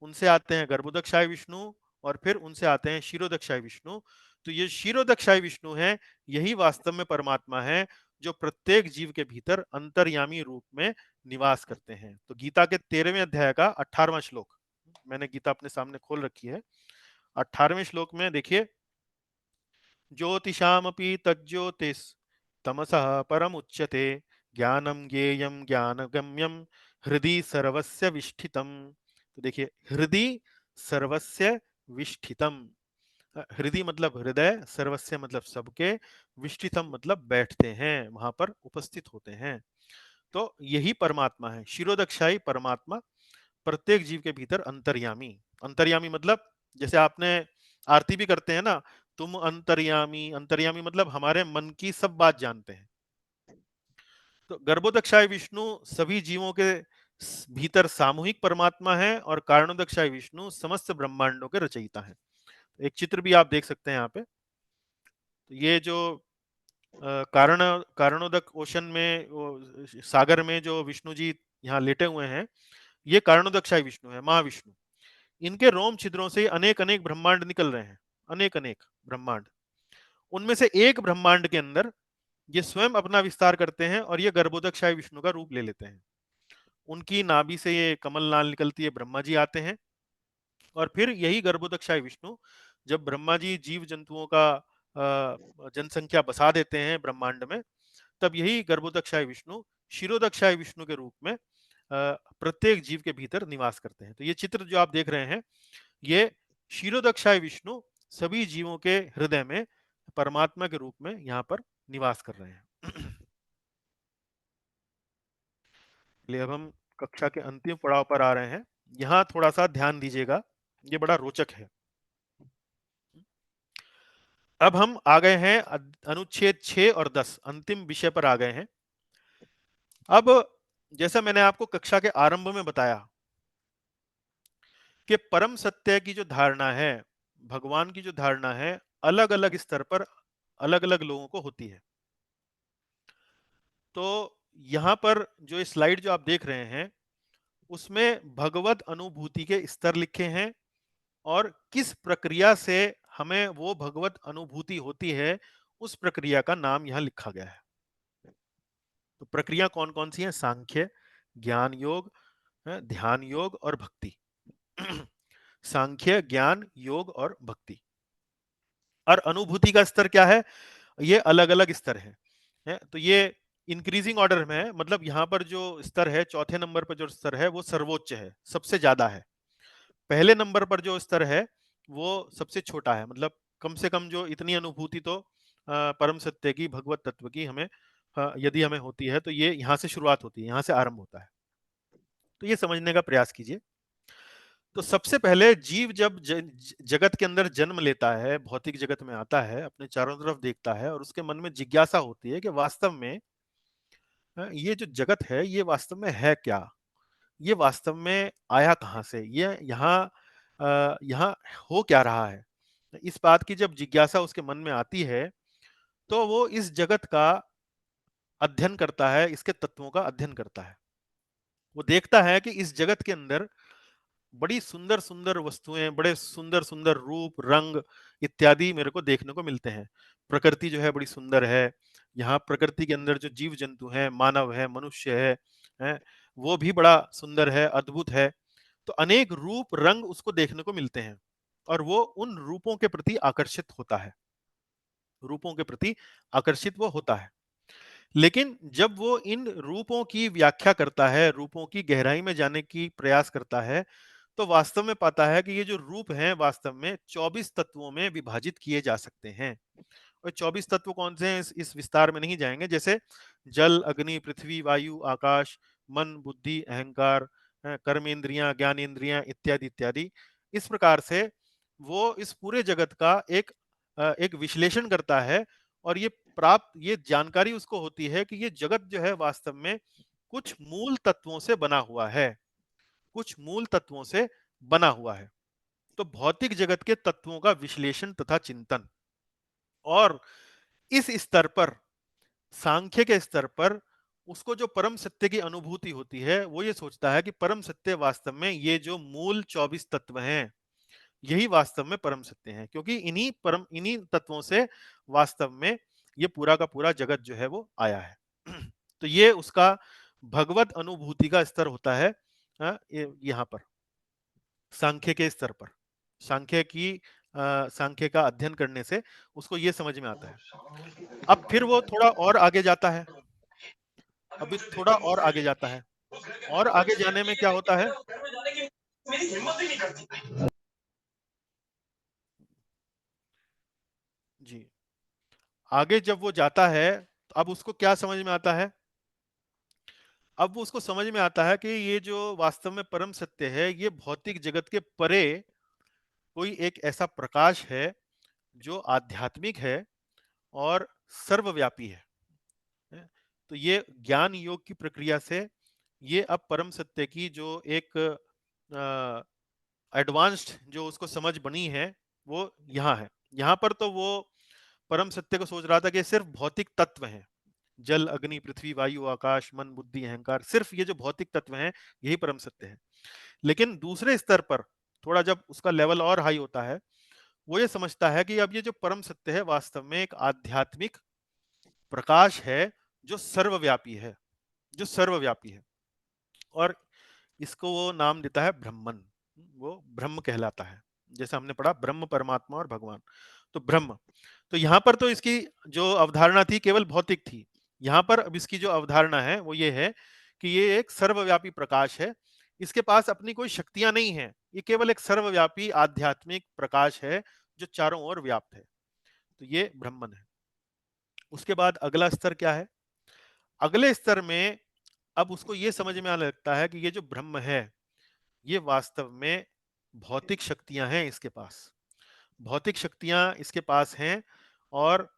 उनसे आते हैं गर्भोदकशाही विष्णु, और फिर उनसे आते हैं क्षीरोदकशाही विष्णु। तो ये क्षीरोदकशाही विष्णु हैं, यही वास्तव में परमात्मा है, जो प्रत्येक जीव के भीतर अंतर्यामी रूप में निवास करते हैं। तो गीता के 13वें अध्याय का 18वां श्लोक, मैंने गीता अपने सामने खोल रखी है। 18वें श्लोक में देखिए, ज्योतिषामपि तज्ज्योतिष तमसः परमुच्यते, ज्ञानम ज्ञेयम ज्ञानगम्यम हृदि सर्वस्य विष्ठितम। तो देखिए, हृदि सर्वस्य विष्ठितम, हृदय मतलब हृदय, सर्वस्य मतलब सबके, विष्ठितम मतलब बैठते हैं, वहां पर उपस्थित होते हैं। तो यही परमात्मा है, क्षीरोदकशाही परमात्मा, प्रत्येक जीव के भीतर अंतर्यामी। अंतर्यामी मतलब जैसे आपने आरती भी करते हैं ना, तुम अंतर्यामी, अंतर्यामी मतलब हमारे मन की सब बात जानते हैं। तो गर्भोदकशाही विष्णु सभी जीवों के भीतर सामूहिक परमात्मा है, और कारणोदकशाही विष्णु समस्त ब्रह्मांडों के रचयिता है। एक चित्र भी आप देख सकते हैं यहाँ पे। तो ये जो कारणोदक ओशन में, सागर में जो विष्णु जी यहाँ लेटे हुए हैं, ये कारणोदकशाही विष्णु है, महाविष्णु। इनके रोम छिद्रों से अनेक अनेक ब्रह्मांड निकल रहे हैं, अनेक अनेक ब्रह्मांड। उनमें से एक ब्रह्मांड के अंदर ये स्वयं अपना विस्तार करते हैं, और ये गर्भोदकशाही विष्णु का रूप ले लेते हैं। उनकी नाभि से ये कमल नाल निकलती है, ब्रह्मा जी आते हैं। और फिर यही गर्भोदकशाही विष्णु, जब ब्रह्मा जी जीव जंतुओं का जनसंख्या बसा देते हैं ब्रह्मांड में, तब यही गर्भोदकशाही विष्णु क्षीरोदकशाही विष्णु के रूप में प्रत्येक जीव के भीतर निवास करते हैं। तो ये चित्र जो आप देख रहे हैं, ये क्षीरोदकशाही विष्णु सभी जीवों के हृदय में परमात्मा के रूप में यहाँ पर निवास कर रहे हैं। लिए अब हम कक्षा के अंतिम पड़ाव पर आ रहे हैं। यहाँ थोड़ा सा ध्यान दीजिएगा, ये बड़ा रोचक है। अब हम आ गए हैं अनुच्छेद 6 और 10, अंतिम विषय पर आ गए हैं। अब जैसा मैंने आपको कक्षा के आरंभ में बताया कि परम सत्य की जो धारणा है, भगवान की जो धारणा है, अलग अलग स्तर पर अलग अलग लोगों को होती है। तो यहां पर जो स्लाइड जो आप देख रहे हैं, उसमें भगवत अनुभूति के स्तर लिखे हैं, और किस प्रक्रिया से हमें वो भगवत अनुभूति होती है, उस प्रक्रिया का नाम यहां लिखा गया है। तो प्रक्रिया कौन कौन सी है? सांख्य, ज्ञान योग, ध्यान योग और भक्ति। सांख्य, ज्ञान, योग और भक्ति। और अनुभूति का स्तर क्या है? ये अलग अलग स्तर है। तो ये इंक्रीजिंग ऑर्डर में है, मतलब यहाँ पर जो स्तर है, चौथे नंबर पर जो स्तर है वो सर्वोच्च है, सबसे ज्यादा है। पहले नंबर पर जो स्तर है वो सबसे छोटा है, मतलब कम से कम जो इतनी अनुभूति तो परम सत्य की, भगवत तत्व की हमें यदि हमें होती है, तो ये यहाँ से शुरुआत होती है, यहाँ से आरंभ होता है। तो ये समझने का प्रयास कीजिए। तो सबसे पहले जीव जब जगत के अंदर जन्म लेता है, भौतिक जगत में आता है, अपने चारों तरफ देखता है, और उसके मन में जिज्ञासा होती है कि वास्तव में ये जो जगत है, ये वास्तव में है क्या, ये वास्तव में आया कहाँ से, ये यहाँ हो क्या रहा है। इस बात की जब जिज्ञासा उसके मन में आती है, तो वो इस जगत का अध्ययन करता है, इसके तत्वों का अध्ययन करता है। वो देखता है कि इस जगत के अंदर बड़ी सुंदर सुंदर वस्तुएं, बड़े सुंदर सुंदर रूप, रंग इत्यादि मेरे को देखने को मिलते हैं। प्रकृति जो है बड़ी सुंदर है। यहाँ प्रकृति के अंदर जो जीव जंतु हैं, मानव है, मनुष्य है, वो भी बड़ा सुंदर है, अद्भुत है। तो अनेक रूप रंग उसको देखने को मिलते हैं, और वो उन रूपों के प्रति आकर्षित होता है। रूपों के प्रति आकर्षित वो होता है। लेकिन जब वो इन रूपों की व्याख्या करता है, रूपों की गहराई में जाने की प्रयास करता है, तो वास्तव में पाता है कि ये जो रूप हैं वास्तव में 24 तत्वों में विभाजित किए जा सकते हैं। और 24 तत्व कौन से हैं इस विस्तार में नहीं जाएंगे, जैसे जल, अग्नि, पृथ्वी, वायु, आकाश, मन, बुद्धि, अहंकार, कर्मेंद्रियां, ज्ञानेंद्रियां इत्यादि इत्यादि। इस प्रकार से वो इस पूरे जगत का एक विश्लेषण करता है, और ये जानकारी उसको होती है कि ये जगत जो है वास्तव में कुछ मूल तत्वों से बना हुआ है, कुछ मूल तत्वों से बना हुआ है। तो भौतिक जगत के तत्वों का विश्लेषण तथा चिंतन, और इस स्तर पर, सांख्य के स्तर पर, उसको जो परम सत्य की अनुभूति होती है वो ये सोचता है कि परम सत्य वास्तव में ये जो मूल 24 तत्व हैं यही वास्तव में परम सत्य हैं, क्योंकि इन्हीं तत्वों से वास्तव में ये पूरा का पूरा जगत जो है वो आया है। तो ये उसका भगवत अनुभूति का स्तर होता है यहाँ पर, सांख्य के स्तर पर। सांख्य का अध्ययन करने से उसको ये समझ में आता है। अब फिर वो थोड़ा और आगे जाता है, अभी थोड़ा और आगे जाता है, और आगे जाने में क्या होता है, जी, आगे जब वो जाता है तो अब उसको क्या समझ में आता है, अब वो उसको समझ में आता है कि ये जो वास्तव में परम सत्य है ये भौतिक जगत के परे कोई एक ऐसा प्रकाश है जो आध्यात्मिक है और सर्वव्यापी है। तो ये ज्ञान योग की प्रक्रिया से ये अब परम सत्य की जो एक एडवांस्ड जो उसको समझ बनी है वो यहाँ है। यहाँ पर तो वो परम सत्य को सोच रहा था कि सिर्फ भौतिक तत्व हैं, जल, अग्नि, पृथ्वी, वायु, आकाश, मन, बुद्धि, अहंकार, सिर्फ ये जो भौतिक तत्व हैं यही परम सत्य है। लेकिन दूसरे स्तर पर थोड़ा जब उसका लेवल और हाई होता है, वो ये समझता है कि अब ये जो परम सत्य है वास्तव में एक आध्यात्मिक प्रकाश है जो सर्वव्यापी है, जो सर्वव्यापी है। और इसको वो नाम देता है ब्रह्मन, वो ब्रह्म कहलाता है। जैसे हमने पढ़ा ब्रह्म, परमात्मा और भगवान, तो ब्रह्म। तो यहाँ पर तो इसकी जो अवधारणा थी केवल भौतिक थी, यहाँ पर अब इसकी जो अवधारणा है वो ये है कि ये एक सर्वव्यापी प्रकाश है, इसके पास अपनी कोई शक्तियां नहीं है, ये केवल एक सर्वव्यापी आध्यात्मिक प्रकाश है जो चारों ओर व्याप्त है। तो ये ब्रह्मन है। उसके बाद अगला स्तर क्या है, अगले स्तर में अब उसको ये समझ में आने लगता है कि ये जो ब्रह्म है ये वास्तव में भौतिक शक्तियां हैं इसके पास, भौतिक शक्तियां इसके पास हैं। और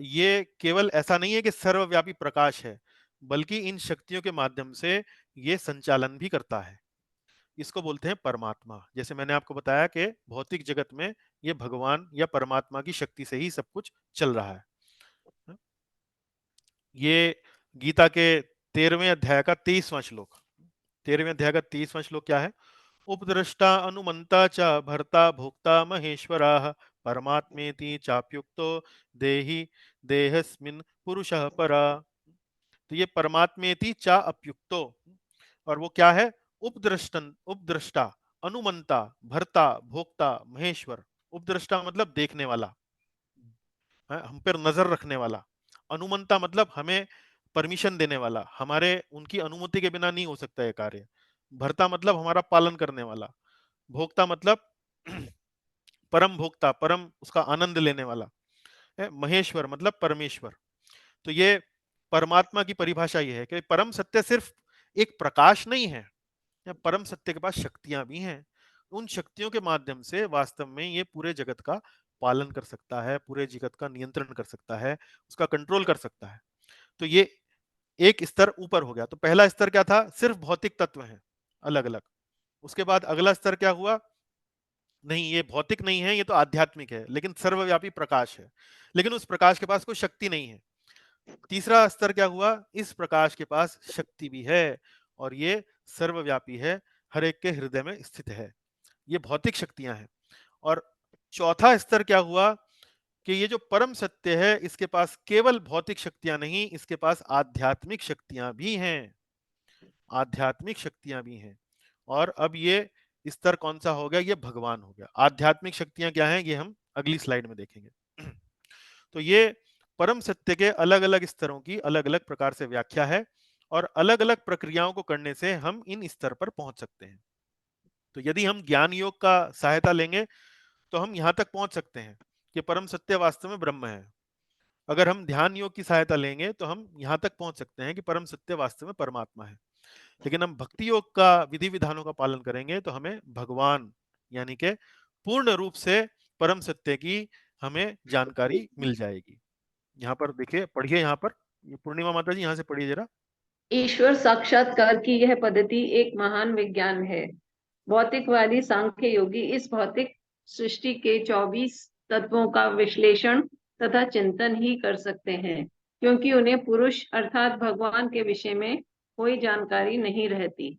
ये केवल ऐसा नहीं है कि सर्वव्यापी प्रकाश है, बल्कि इन शक्तियों के माध्यम से ये संचालन भी करता है। इसको बोलते हैं परमात्मा। जैसे मैंने आपको बताया कि भौतिक जगत में ये भगवान या परमात्मा की शक्ति से ही सब कुछ चल रहा है। ये गीता के 13वें अध्याय का 23वां श्लोक, 13वें अध्याय का 23वां श्लोक क्या है, उपद्रष्टा अनुमंता च भर्ता भोक्ता महेश्वराः परमात्मेति चाप्युक्तो देहि देहस्मिन् पुरुषः परा। तो ये परमात्मेति चा अप्युक्तो, और वो क्या है, उपद्रष्टा, अनुमंता, भर्ता, भोक्ता, महेश्वर। उपद्रष्टा मतलब देखने वाला, हम पर नजर रखने वाला। अनुमंता मतलब हमें परमिशन देने वाला, हमारे उनकी अनुमति के बिना नहीं हो सकता है कार्य। भर्ता मतलब हमारा पालन करने वाला। भोक्ता मतलब परम भोक्ता, परम उसका आनंद लेने वाला है। महेश्वर मतलब परमेश्वर। तो ये परमात्मा की परिभाषा ये है कि परम सत्य सिर्फ एक प्रकाश नहीं है, परम सत्य के पास शक्तियां भी हैं। उन शक्तियों के माध्यम से वास्तव में ये पूरे जगत का पालन कर सकता है, पूरे जगत का नियंत्रण कर सकता है, उसका कंट्रोल कर सकता है। तो ये एक स्तर ऊपर हो गया। तो पहला स्तर क्या था, सिर्फ भौतिक तत्व हैं अलग अलग। उसके बाद अगला स्तर क्या हुआ, नहीं ये भौतिक नहीं है, ये तो आध्यात्मिक है, लेकिन सर्वव्यापी प्रकाश है, लेकिन उस प्रकाश के पास कोई शक्ति नहीं है। तीसरा स्तर क्या हुआ, इस प्रकाश के पास शक्ति भी है और ये सर्वव्यापी है, हर एक के हृदय में स्थित है। ये भौतिक शक्तियां हैं। और चौथा स्तर क्या हुआ कि ये जो परम सत्य है इसके पास केवल भौतिक शक्तियां नहीं, इसके पास आध्यात्मिक शक्तियां भी हैं, आध्यात्मिक शक्तियां भी हैं। और अब ये स्तर कौन सा हो गया, ये भगवान हो गया। आध्यात्मिक शक्तियां क्या हैं ये हम अगली स्लाइड में देखेंगे। तो ये परम सत्य के अलग अलग स्तरों की अलग अलग प्रकार से व्याख्या है, और अलग अलग प्रक्रियाओं को करने से हम इन स्तर पर पहुंच सकते हैं। तो यदि हम ज्ञान योग का सहायता लेंगे तो हम यहां तक पहुंच सकते हैं कि परम सत्य वास्तव में ब्रह्म है। अगर हम ध्यान योग की सहायता लेंगे तो हम यहां तक पहुंच सकते हैं कि परम सत्य वास्तव में परमात्मा है। लेकिन हम भक्ति योग का विधि विधानों का पालन करेंगे तो हमें भगवान यानी कि पूर्ण रूप से परम सत्य की हमें जानकारी मिल जाएगी। यहाँ पर देखिए, पढ़िए यहाँ पर, ये पूर्णिमा माता जी यहाँ से पढ़िए जरा। ईश्वर साक्षात्कार की यह पद्धति एक महान विज्ञान है। भौतिकवादी सांख्य योगी इस भौतिक सृष्टि के 24 तत्वों का विश्लेषण तथा चिंतन ही कर सकते हैं, क्योंकि उन्हें पुरुष अर्थात भगवान के विषय में कोई जानकारी नहीं रहती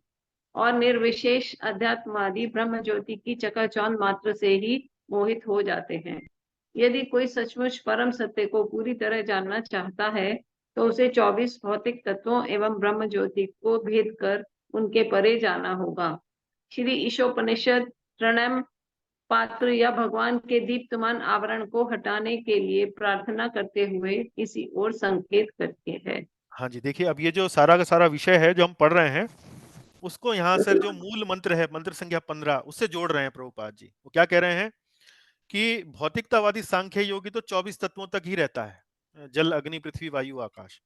और निर्विशेष अध्यात्मवादी ब्रह्म ज्योति की चकाचौंध मात्र से ही मोहित हो जाते हैं। यदि कोई सचमुच परम सत्य को पूरी तरह जानना चाहता है तो उसे 24 भौतिक तत्वों एवं ब्रह्म ज्योति को भेद कर उनके परे जाना होगा। श्री ईशोपनिषद प्रणम पात्र या भगवान के दीप्तमान आवरण को हटाने के लिए प्रार्थना करते हुए इसी ओर संकेत करते हैं। हाँ जी, देखिए अब ये जो सारा का सारा विषय है जो हम पढ़ रहे हैं, उसको यहाँ सर जो मूल मंत्र है, मंत्र संख्या 15, उससे जोड़ रहे हैं प्रभुपाद जी। वो क्या कह रहे हैं कि भौतिकतावादी सांख्य योगी तो 24 तत्वों तक ही रहता है, जल अग्नि पृथ्वी वायु आकाश।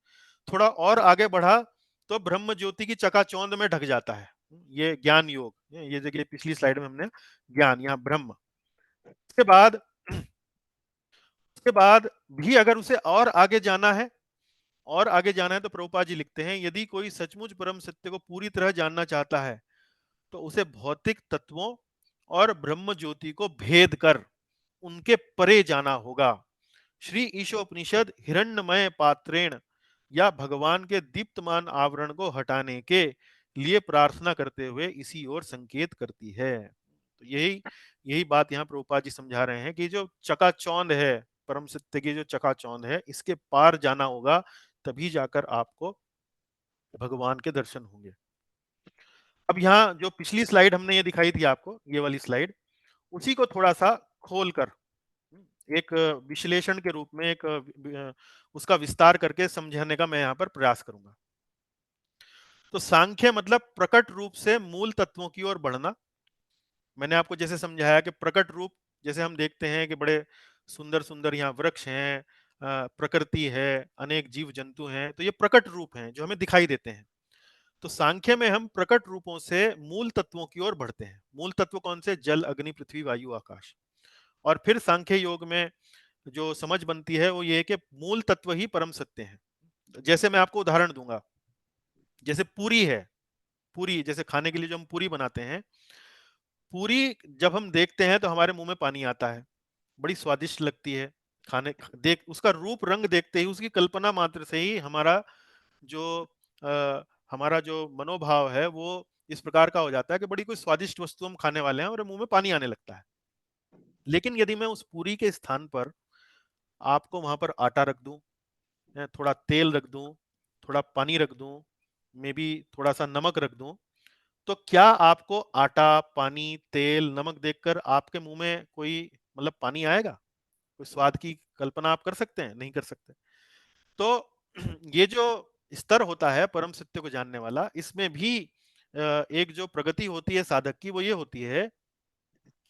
थोड़ा और आगे बढ़ा तो ब्रह्म ज्योति की चकाचौंध में ढक जाता है। ये ज्ञान योग, ये देखिए पिछली स्लाइड में हमने ज्ञान, यहाँ ब्रह्म। उसके बाद भी अगर उसे और आगे जाना है, तो प्रभुपाद जी लिखते हैं, यदि कोई सचमुच परम सत्य को पूरी तरह जानना चाहता है तो उसे भौतिक तत्वों और ब्रह्म ज्योति को भेद कर उनके परे जाना होगा। श्री ईशोपनिषद हिरण्यमय पात्रेण या भगवान के दीप्तमान आवरण को हटाने के लिए प्रार्थना करते हुए इसी ओर संकेत करती है। तो यही यही बात यहाँ प्रभुपाद जी समझा रहे हैं कि जो चकाचौंध है, परम सत्य की जो चकाचौंध है, इसके पार जाना होगा, तभी जाकर आपको भगवान के दर्शन होंगे। अब यहाँ जो पिछली स्लाइड हमने ये दिखाई थी आपको, ये वाली स्लाइड, उसी को थोड़ा सा खोलकर एक विश्लेषण के रूप में उसका विस्तार करके समझाने का मैं यहाँ पर प्रयास करूंगा। तो सांख्य मतलब प्रकट रूप से मूल तत्वों की ओर बढ़ना। मैंने आपको जैसे समझाया कि प्रकट रूप, जैसे हम देखते हैं कि बड़े सुंदर सुंदर यहाँ वृक्ष हैं, प्रकृति है, अनेक जीव जंतु हैं, तो ये प्रकट रूप हैं जो हमें दिखाई देते हैं। तो सांख्य में हम प्रकट रूपों से मूल तत्वों की ओर बढ़ते हैं। मूल तत्व कौन से? जल अग्नि पृथ्वी वायु आकाश। और फिर सांख्य योग में जो समझ बनती है वो ये है कि मूल तत्व ही परम सत्य है। जैसे मैं आपको उदाहरण दूंगा, जैसे पूरी है, पूरी जैसे खाने के लिए जो हम पूरी बनाते हैं, पूरी जब हम देखते हैं तो हमारे मुंह में पानी आता है, बड़ी स्वादिष्ट लगती है। खाने देख उसका रूप रंग देखते ही, उसकी कल्पना मात्र से ही जो हमारा जो मनोभाव है वो इस प्रकार का हो जाता है कि बड़ी कोई स्वादिष्ट वस्तु हम खाने वाले हैं और मुंह में पानी आने लगता है। लेकिन यदि मैं उस पूरी के स्थान पर आपको वहां पर आटा रख दूं, थोड़ा तेल रख दूं, थोड़ा पानी रख दूं, मे बी थोड़ा सा नमक रख दूं, तो क्या आपको आटा, पानी, तेल, नमक देखकर आपके मुंह में कोई मतलब पानी आएगा? कोई स्वाद की कल्पना आप कर सकते हैं? नहीं कर सकते। तो ये जो स्तर होता है परम सत्य को जानने वाला, इसमें भी एक जो प्रगति होती है साधक की, वो ये होती है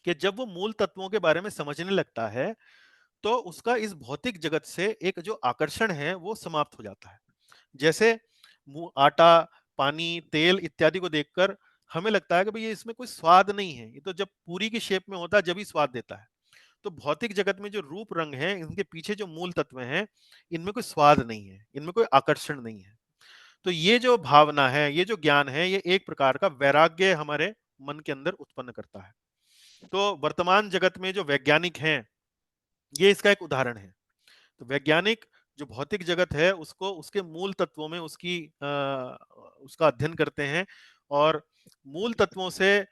कि जब वो मूल तत्वों के बारे में समझने लगता है तो उसका इस भौतिक जगत से एक जो आकर्षण है वो समाप्त हो जाता है। जैसे आटा, पानी, तेल इत्यादि को देखकर हमें लगता है कि भाई ये इसमें कोई स्वाद नहीं है, ये तो जब पूरी की शेप में होता है जब ही स्वाद देता है। तो भौतिक जगत में जो रूप रंग है, इनके पीछे जो मूल तत्व हैं, इनमें कोई स्वाद नहीं है, इनमें कोई आकर्षण नहीं है। तो ये जो भावना है, ये जो ज्ञान है, ये एक प्रकार का वैराग्य हमारे मन के अंदर उत्पन्न करता है। तो वर्तमान जगत में जो वैज्ञानिक हैं, ये इसका एक उदाहरण है। तो वैज्ञानिक जो भौतिक जगत है उसको उसके मूल तत्वों में उसका अध्ययन करते हैं, और मूल तत्वों से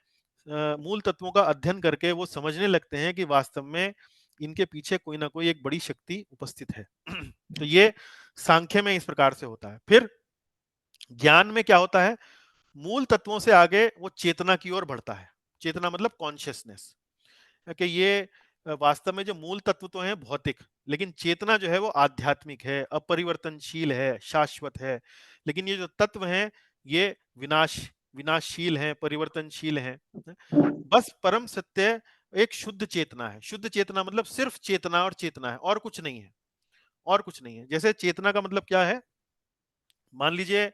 मूल तत्वों का अध्ययन करके वो समझने लगते हैं कि वास्तव में इनके पीछे कोई ना कोई एक बड़ी शक्ति उपस्थित है। तो ये सांख्य में इस प्रकार से होता है। फिर ज्ञान में क्या होता है? मूल तत्वों से आगे वो चेतना की ओर बढ़ता है। चेतना मतलब कॉन्शियसनेस, कि ये वास्तव में जो मूल तत्व तो है भौतिक, लेकिन चेतना जो है वो आध्यात्मिक है, अपरिवर्तनशील है, शाश्वत है। लेकिन ये जो तत्व हैं ये विनाशशील हैं, परिवर्तनशील हैं। बस परम सत्य एक शुद्ध चेतना है। शुद्ध चेतना मतलब सिर्फ चेतना और चेतना है, और कुछ नहीं है, और कुछ नहीं है। जैसे चेतना का मतलब क्या है? मान लीजिए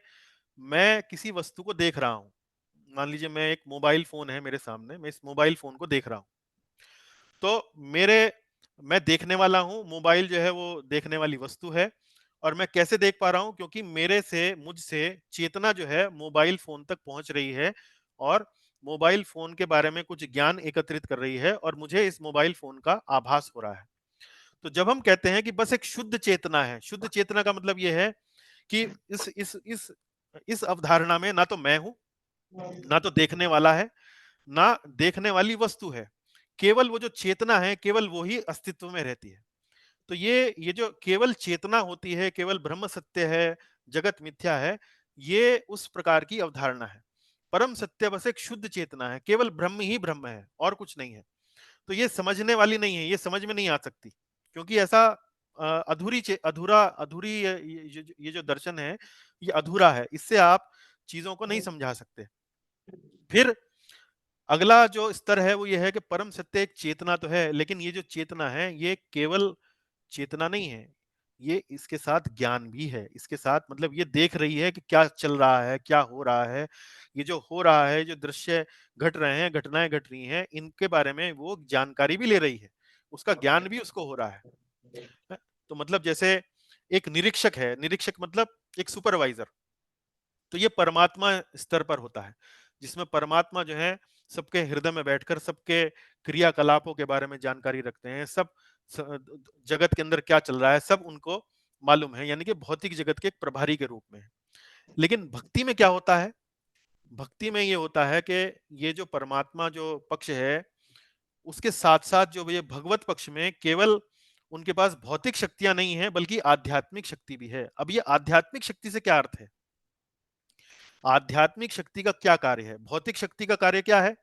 मैं किसी वस्तु को देख रहा हूं। मान लीजिए मैं एक मोबाइल फोन है मेरे सामने, मैं इस मोबाइल फोन को देख रहा हूं। तो मैं देखने वाला हूं, मोबाइल जो है वो देखने वाली वस्तु है। और मैं कैसे देख पा रहा हूं? क्योंकि मुझसे चेतना जो है मोबाइल फोन तक पहुंच रही है और मोबाइल फोन के बारे में कुछ ज्ञान एकत्रित कर रही है और मुझे इस मोबाइल फोन का आभास हो रहा है। तो जब हम कहते हैं कि बस एक शुद्ध चेतना है, शुद्ध चेतना का मतलब यह है कि इस अवधारणा में ना तो मैं हूं, ना तो देखने वाला है, ना देखने वाली वस्तु है। केवल वो जो चेतना है, केवल वो ही अस्तित्व में रहती है। तो ये जो केवल चेतना होती है, केवल ब्रह्म सत्य है, जगत मिथ्या है, ये उस प्रकार की अवधारणा है। परम सत्य बस एक शुद्ध चेतना है, केवल ब्रह्म ही ब्रह्म है और कुछ नहीं है। तो ये समझने वाली नहीं है, ये समझ में नहीं आ सकती, क्योंकि ऐसा अधूरी ये जो दर्शन है ये अधूरा है। इससे आप चीजों को नहीं समझा सकते। फिर अगला जो स्तर है वो ये है कि परम सत्य एक चेतना तो है, लेकिन ये जो चेतना है ये केवल चेतना नहीं है, ये इसके साथ ज्ञान भी है। इसके साथ मतलब ये देख रही है कि क्या चल रहा है, क्या हो रहा है। ये जो हो रहा है, जो दृश्य घट रहे हैं, घटनाएं घट रही हैं, इनके बारे में वो जानकारी भी ले रही है, उसका ज्ञान भी उसको हो रहा है। तो मतलब जैसे एक निरीक्षक है, निरीक्षक मतलब एक सुपरवाइजर। तो ये परमात्मा स्तर पर होता है, जिसमें परमात्मा जो है सबके हृदय में बैठकर सबके क्रियाकलापों के बारे में जानकारी रखते हैं। जगत के अंदर क्या चल रहा है सब उनको मालूम है, यानी कि भौतिक जगत के एक प्रभारी के रूप में। लेकिन भक्ति में क्या होता है? भक्ति में ये होता है कि ये जो परमात्मा जो पक्ष है, उसके साथ साथ जो ये भगवत पक्ष में केवल उनके पास भौतिक शक्तियां नहीं है, बल्कि आध्यात्मिक शक्ति भी है। अब ये आध्यात्मिक शक्ति से क्या अर्थ है? आध्यात्मिक शक्ति का क्या कार्य है? भौतिक शक्ति का कार्य क्या है?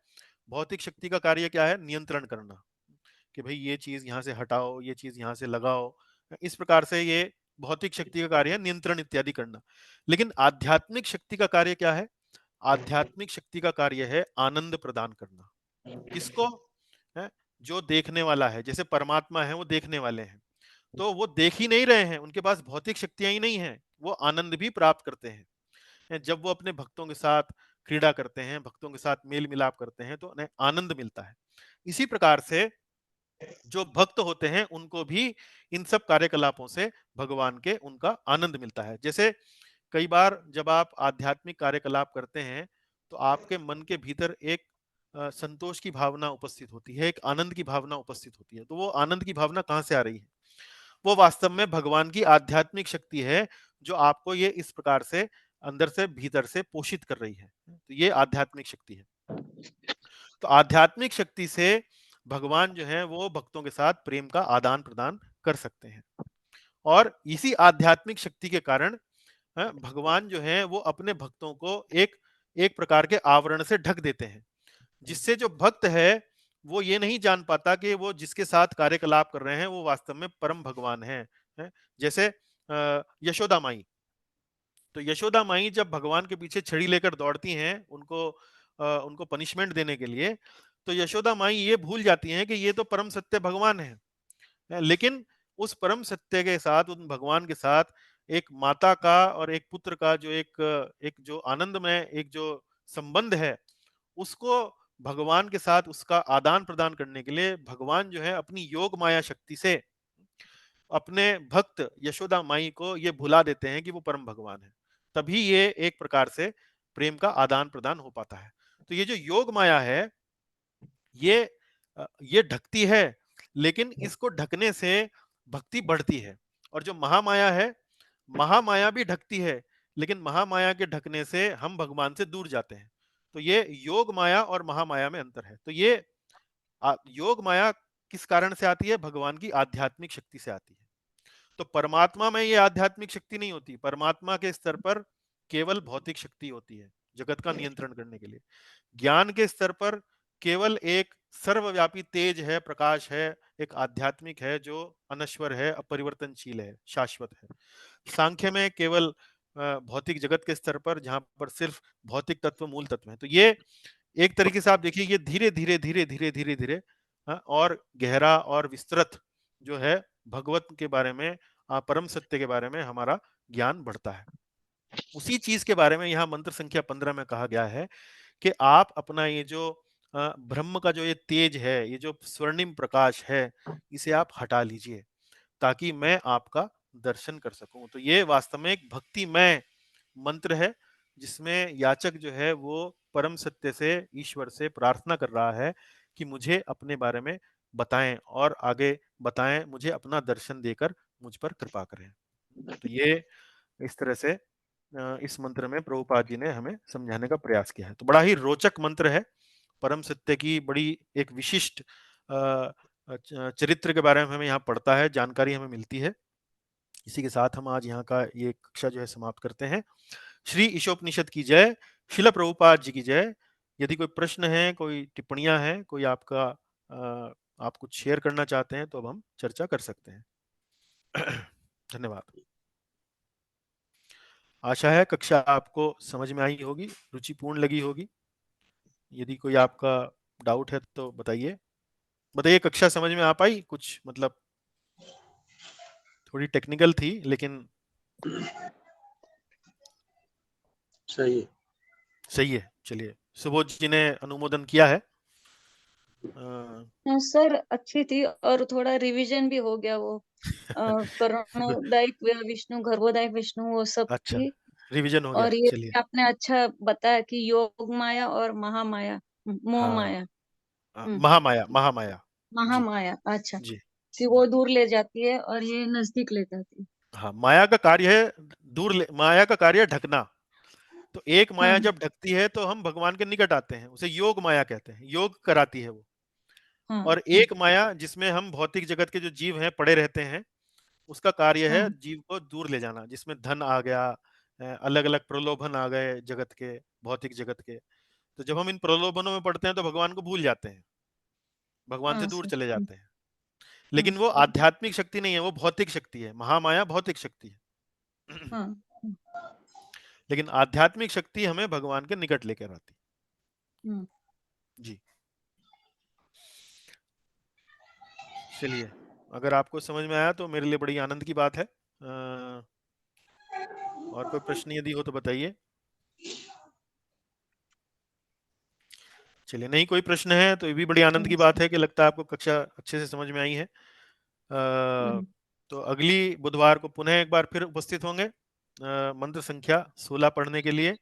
भौतिक शक्ति का कार्य क्या है? नियंत्रण करना, कि भाई ये चीज यहां से हटाओ, ये चीज यहां से लगाओ। इस प्रकार से ये भौतिक शक्ति का कार्य है, नियंत्रण इत्यादि करना। लेकिन आध्यात्मिक शक्ति का कार्य क्या है? आध्यात्मिक शक्ति का कार्य है आनंद प्रदान करना। किसको? है जो देखने वाला है। जैसे परमात्मा है वो देखने वाले हैं, तो वो देख ही नहीं रहे हैं, उनके पास भौतिक शक्तियां ही नहीं है, वो आनंद भी प्राप्त करते हैं। जब वो अपने भक्तों के साथ क्रीड़ा करते हैं, भक्तों के साथ मेल मिलाप करते हैं, तो उन्हें आनंद मिलता है। इसी प्रकार से जो भक्त होते हैं उनको भी इन सब कार्यकलापों से भगवान के उनका आनंद मिलता है। जैसे कई बार जब आप आध्यात्मिक कार्यकलाप करते हैं तो आपके मन के भीतर एक संतोष की भावना उपस्थित होती है, एक आनंद की भावना उपस्थित होती है। तो वो आनंद की भावना कहां से आ रही है? वो वास्तव में भगवान की आध्यात्मिक शक्ति है, जो आपको ये इस प्रकार से अंदर से भीतर से पोषित कर रही है। तो ये आध्यात्मिक शक्ति है। तो आध्यात्मिक शक्ति से भगवान जो है वो भक्तों के साथ प्रेम का आदान प्रदान कर सकते हैं। और इसी आध्यात्मिक शक्ति के कारण भगवान जो है वो अपने भक्तों को एक एक प्रकार के आवरण से ढक देते हैं, जिससे जो भक्त है वो ये नहीं जान पाता कि वो जिसके साथ कार्यकलाप कर रहे हैं वो वास्तव में परम भगवान है? जैसे यशोदा माई। तो यशोदा माई जब भगवान के पीछे छड़ी लेकर दौड़ती हैं उनको पनिशमेंट देने के लिए, तो यशोदा माई ये भूल जाती हैं कि ये तो परम सत्य भगवान है। लेकिन उस परम सत्य के साथ, उन भगवान के साथ एक माता का और एक पुत्र का जो एक जो आनंदमय एक जो संबंध है, उसको भगवान के साथ उसका आदान प्रदान करने के लिए भगवान जो है अपनी योग माया शक्ति से अपने भक्त यशोदा माई को ये भुला देते हैं कि वो परम भगवान है। तभी ये एक प्रकार से प्रेम का आदान प्रदान हो पाता है। तो ये जो योग माया है ये ये ढकती है, लेकिन इसको ढकने से भक्ति बढ़ती है। और जो महामाया है, महामाया भी ढकती है, लेकिन महामाया के ढकने से हम भगवान से दूर जाते हैं। तो ये योग माया और महामाया में अंतर है। तो ये योग माया किस कारण से आती है? भगवान की आध्यात्मिक शक्ति से आती है। तो परमात्मा में ये आध्यात्मिक शक्ति नहीं होती। परमात्मा के स्तर पर केवल भौतिक शक्ति होती है जगत का नियंत्रण करने के लिए। ज्ञान के स्तर पर केवल एक सर्वव्यापी तेज है, प्रकाश है, एक आध्यात्मिक है जो अनश्वर है, अपरिवर्तनशील है, शाश्वत है। सांख्य में केवल भौतिक जगत के स्तर पर, जहां पर सिर्फ भौतिक तत्व मूल तत्व है। तो ये एक तरीके से आप देखिए, ये धीरे धीरे धीरे धीरे धीरे धीरे और गहरा और विस्तृत जो है भगवत के बारे में, परम सत्य के बारे में हमारा ज्ञान बढ़ता है। उसी चीज के बारे में यहाँ मंत्र संख्या 15 में कहा गया है कि आप अपना ये जो ब्रह्म का जो ये तेज है, ये जो स्वर्णिम प्रकाश है, इसे आप हटा लीजिए ताकि मैं आपका दर्शन कर सकूं। तो ये वास्तव में एक भक्तिमय मंत्र है जिसमें याचक जो है वो परम सत्य से, ईश्वर से प्रार्थना कर रहा है कि मुझे अपने बारे में बताएं और आगे बताएं, मुझे अपना दर्शन देकर मुझ पर कृपा करें। तो ये इस तरह से इस मंत्र में प्रभुपाद जी ने हमें समझाने का प्रयास किया है। तो बड़ा ही रोचक मंत्र है, परम सत्य की बड़ी एक विशिष्ट चरित्र के बारे में हमें यहाँ पढ़ता है, जानकारी हमें मिलती है। इसी के साथ हम आज यहाँ का ये कक्षा जो है समाप्त करते हैं। श्री ईशोपनिषद की जय, शिला प्रभुपाद जी की जय। यदि कोई प्रश्न है, कोई टिप्पणियां हैं, कोई आपका आप कुछ शेयर करना चाहते हैं तो अब हम चर्चा कर सकते हैं। धन्यवाद। आशा है कक्षा आपको समझ में आई होगी, रुचिपूर्ण लगी होगी। यदि कोई आपका डाउट है तो बताइए। बताइए, कक्षा समझ में आ पाई? कुछ मतलब थोड़ी टेक्निकल थी लेकिन सही है। सही है। चलिए, सुबोध जी ने अनुमोदन किया है। हाँ सर, अच्छी थी और थोड़ा रिवीजन भी हो गया। वो करुणोदयक विष्णु, गर्भोदयक विष्णु, वो सब अच्छा, थी। रिवीजन हो गया। और ये चलिए, आपने अच्छा बताया कि योग माया और महामाया, मोह हाँ, माया, महामाया, महामाया जी महामाया, अच्छा, जी कि वो दूर ले जाती है और ये नजदीक ले जाती है। हाँ, माया का कार्य है माया का कार्य है ढकना। तो एक माया हाँ जब ढकती है तो हम भगवान के निकट आते हैं, उसे योग माया कहते हैं, योग कराती है वो। हाँ और एक माया जिसमें हम भौतिक जगत के जो जीव हैं पड़े रहते हैं, उसका कार्य है हाँ जीव को दूर ले जाना, जिसमें धन आ गया, अलग अलग प्रलोभन आ गए जगत के, भौतिक जगत के। तो जब हम इन प्रलोभनों में पड़ते हैं तो भगवान को भूल जाते हैं, भगवान से हाँ दूर सर, चले जाते हैं। हाँ लेकिन वो आध्यात्मिक शक्ति नहीं है, वो भौतिक शक्ति है। महामाया भौतिक शक्ति है। हाँ लेकिन आध्यात्मिक शक्ति हमें भगवान के निकट लेकर आती हाँ। जी। चलिए, अगर आपको समझ में आया तो मेरे लिए बड़ी आनंद की बात है। और कोई प्रश्न यदि हो तो बताइए। चलिए, नहीं कोई प्रश्न है तो ये भी बड़ी आनंद की बात है कि लगता है आपको कक्षा अच्छे से समझ में आई है। तो अगली बुधवार को पुनः एक बार फिर उपस्थित होंगे मंत्र संख्या 16 पढ़ने के लिए।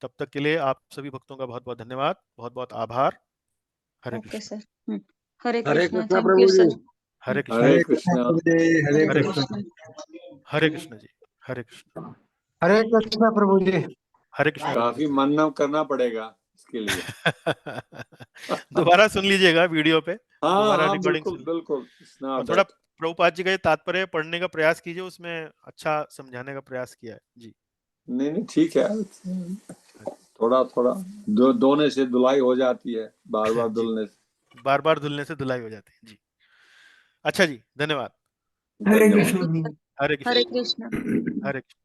तब तक के लिए आप सभी भक्तों का बहुत बहुत धन्यवाद, बहुत बहुत आभार। Hare okay Krishna. Sir. Hare Hare Krishna, Krishna thank you Prabhu ji. Sir. Hare Krishna. Hare Krishna. Hare Hare Krishna. Krishna. Hare Krishna ji. Hare Krishna. Hare Krishna Prabhu ji. Hare Krishna. काफी मनन करना पड़ेगा इसके लिए। दोबारा सुन लीजिएगा वीडियो पे, हाँ दोबारा हाँ, रिकॉर्डिंग बिल्कुल सुन। बिल्कुल। और थोड़ा प्रभुपाद जी का ये तात्पर्य पढ़ने का प्रयास कीजिए, उसमें अच्छा समझाने का प्रयास किया है जी। नहीं नहीं, ठीक है। थोड़ा थोड़ा धोने से धुलाई हो जाती है, बार बार जी, धुलने से। बार बार धुलने से धुलाई हो जाती है जी। अच्छा जी, धन्यवाद। हरे धन्यवाद। कृष्ण। हरे कृष्ण। हरे कृष्णा। हरे कृष्ण।